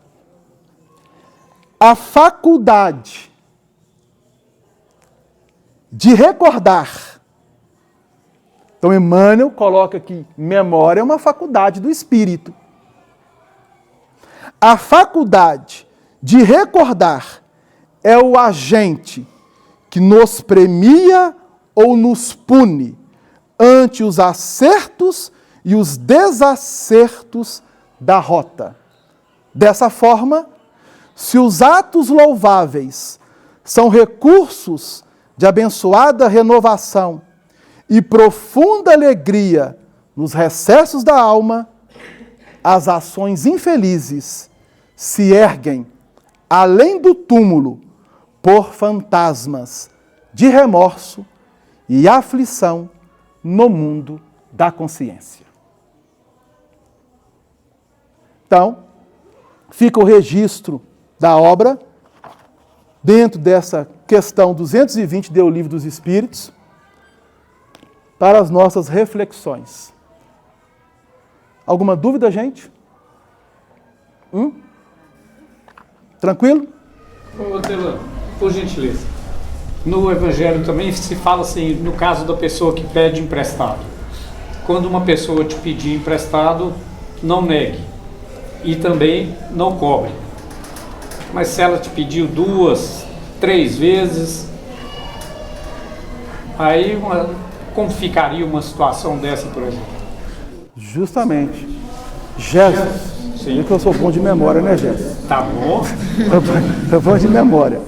a faculdade de recordar. Então, Emmanuel coloca que memória é uma faculdade do espírito. A faculdade de recordar é o agente que nos premia ou nos pune ante os acertos e os desacertos da rota. Dessa forma, se os atos louváveis são recursos de abençoada renovação e profunda alegria nos recessos da alma, as ações infelizes se erguem além do túmulo por fantasmas de remorso e aflição no mundo da consciência. Então, fica o registro da obra dentro dessa questão 220 do Livro dos Espíritos para as nossas reflexões. Alguma dúvida, gente? Tranquilo? Ô, Delano, por gentileza. No Evangelho também se fala assim, no caso da pessoa que pede emprestado. Quando uma pessoa te pedir emprestado, não negue. E também não cobre. Mas se ela te pediu 2, 3 vezes, aí como ficaria uma situação dessa, por exemplo? Justamente. Jéssica, Sim. que eu sou bom de memória, né, Jéssica? Tá bom? Eu vou de memória.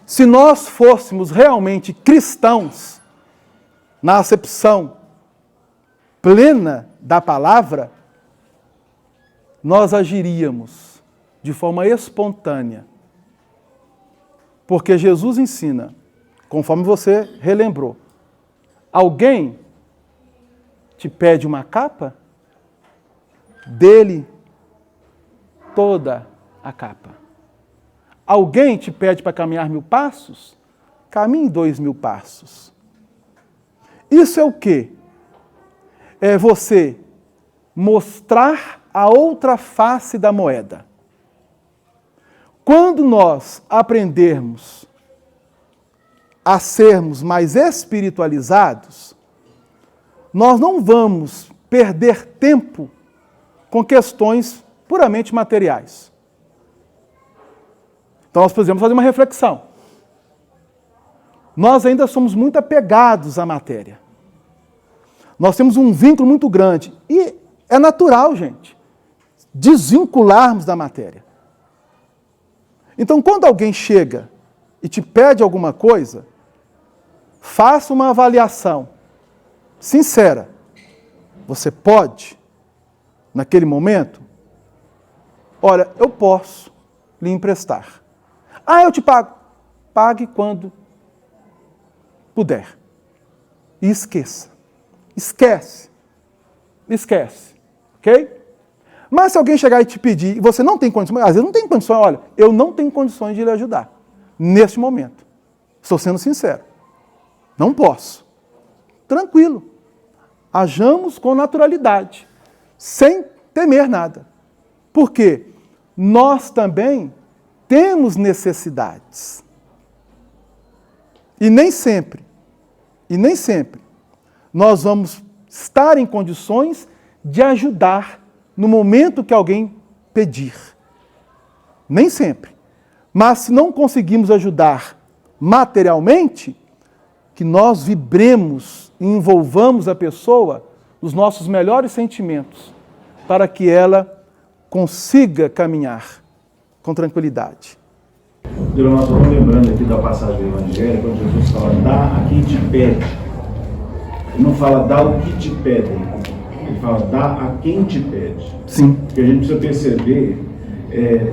Se nós fôssemos realmente cristãos, na acepção plena da palavra, nós agiríamos de forma espontânea. Porque Jesus ensina, conforme você relembrou, alguém te pede uma capa, dele toda a capa. Alguém te pede para caminhar 1000 passos, caminhe 2000 passos. Isso é o quê? É você mostrar a outra face da moeda. Quando nós aprendermos a sermos mais espiritualizados, nós não vamos perder tempo com questões puramente materiais. Então nós precisamos fazer uma reflexão. Nós ainda somos muito apegados à matéria. Nós temos um vínculo muito grande. E é natural, gente, desvincularmos da matéria. Então, quando alguém chega e te pede alguma coisa, faça uma avaliação sincera. Você pode, naquele momento, olha, eu posso lhe emprestar. Ah, eu te pago. Pague quando puder. E esqueça. Esquece. Ok? Mas se alguém chegar e te pedir, e você não tem condições, às vezes não tem condições, olha, eu não tenho condições de lhe ajudar, neste momento. Estou sendo sincero. Não posso. Tranquilo. Hajamos com naturalidade, sem temer nada. Por quê? Nós também temos necessidades. E nem sempre, nós vamos estar em condições de ajudar no momento que alguém pedir. Nem sempre. Mas se não conseguimos ajudar materialmente, que nós vibremos e envolvamos a pessoa nos nossos melhores sentimentos, para que ela consiga caminhar com tranquilidade. Nós estamos lembrando aqui da passagem do Evangelho, quando Jesus fala, dá a quem te pede. Ele não fala, dá o que te pedem. Ele fala, dá a quem te pede. Sim. Porque a gente precisa perceber,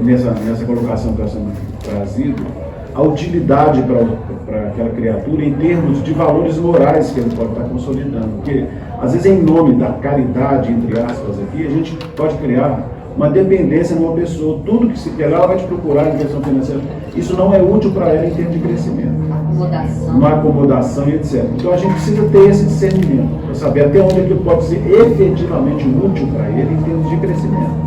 nessa colocação que está sendo trazido, a utilidade para aquela criatura em termos de valores morais que ele pode estar consolidando. Porque, às vezes, em nome da caridade, entre aspas, aqui, a gente pode criar uma dependência numa pessoa. Tudo que se quer, ela vai te procurar em questão financeira. Isso não é útil para ela em termos de crescimento. Uma acomodação e etc. Então a gente precisa ter esse discernimento, para saber até onde aquilo pode ser efetivamente útil para ele em termos de crescimento.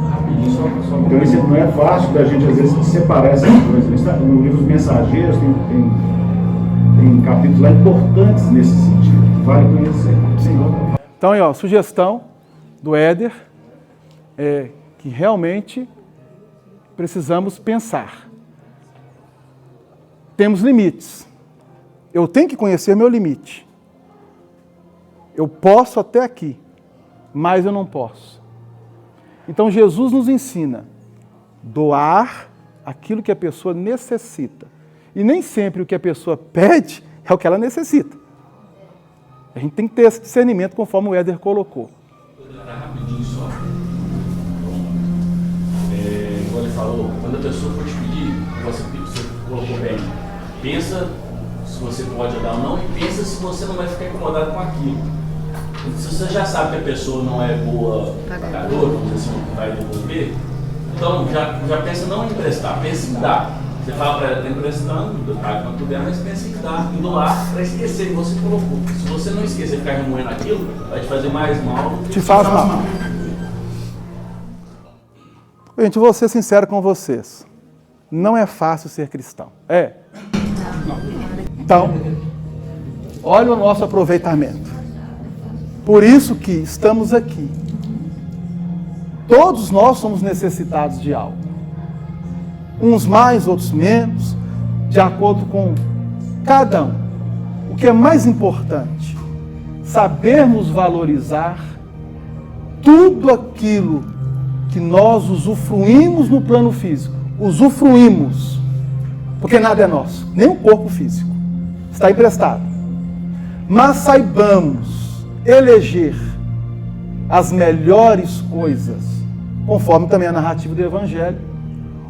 Então isso não é fácil da gente, às vezes, separar essas coisas. No livro Os Mensageiros tem capítulos lá importantes nesse sentido. Vale conhecer. Sim. Então, aí, sugestão do Éder é que realmente precisamos pensar. Temos limites. Eu tenho que conhecer meu limite. Eu posso até aqui, mas eu não posso. Então Jesus nos ensina doar aquilo que a pessoa necessita. E nem sempre o que a pessoa pede é o que ela necessita. A gente tem que ter esse discernimento conforme o Éder colocou. Rapidinho só. Igual ele falou, quando a pessoa for te pedir, você colocou bem, pensa se você pode ajudar ou não, e pensa se você não vai ficar incomodado com aquilo. Se você já sabe que a pessoa não é boa pagadora, vamos dizer assim, vai devolver, então já pensa não em emprestar, pensa em dar. Você fala para ela, está emprestando, paga quanto puder, mas pensa em dar, em doar, para esquecer que você colocou. Se você não esquecer, ficar remoendo aquilo, vai te fazer mais mal do que te faz mal. Gente, vou ser sincero com vocês. Não é fácil ser cristão. É? Então, olha o nosso aproveitamento. Por isso que estamos aqui. Todos nós somos necessitados de algo. Uns mais, outros menos, de acordo com cada um. O que é mais importante, sabermos valorizar tudo aquilo que nós usufruímos no plano físico. Usufruímos, porque nada é nosso, nem o corpo físico. Está emprestado. Mas saibamos eleger as melhores coisas, conforme também a narrativa do Evangelho,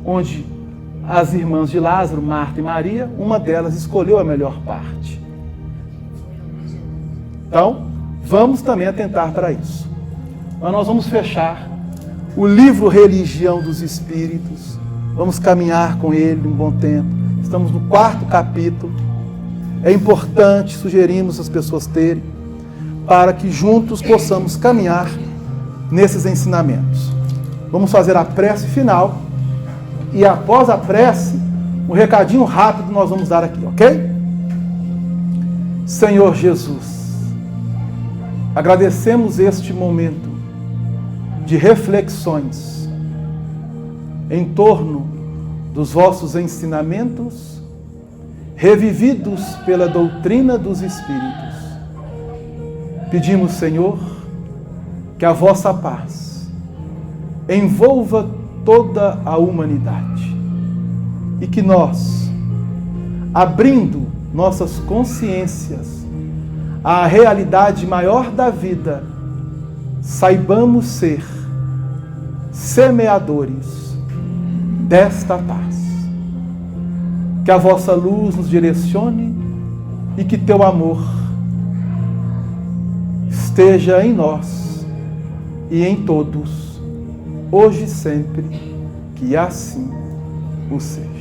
onde as irmãs de Lázaro, Marta e Maria, uma delas escolheu a melhor parte. Então, vamos também atentar para isso. Mas nós vamos fechar o livro Religião dos Espíritos, vamos caminhar com ele um bom tempo. Estamos no 4º capítulo. É importante, sugerimos as pessoas terem, para que juntos possamos caminhar nesses ensinamentos. Vamos fazer a prece final e após a prece, um recadinho rápido nós vamos dar aqui, ok? Senhor Jesus, agradecemos este momento de reflexões em torno dos vossos ensinamentos, revividos pela doutrina dos Espíritos. Pedimos, Senhor, que a vossa paz envolva toda a humanidade e que nós, abrindo nossas consciências à realidade maior da vida, saibamos ser semeadores desta paz. Que a vossa luz nos direcione e que teu amor esteja em nós e em todos, hoje e sempre, que assim o seja.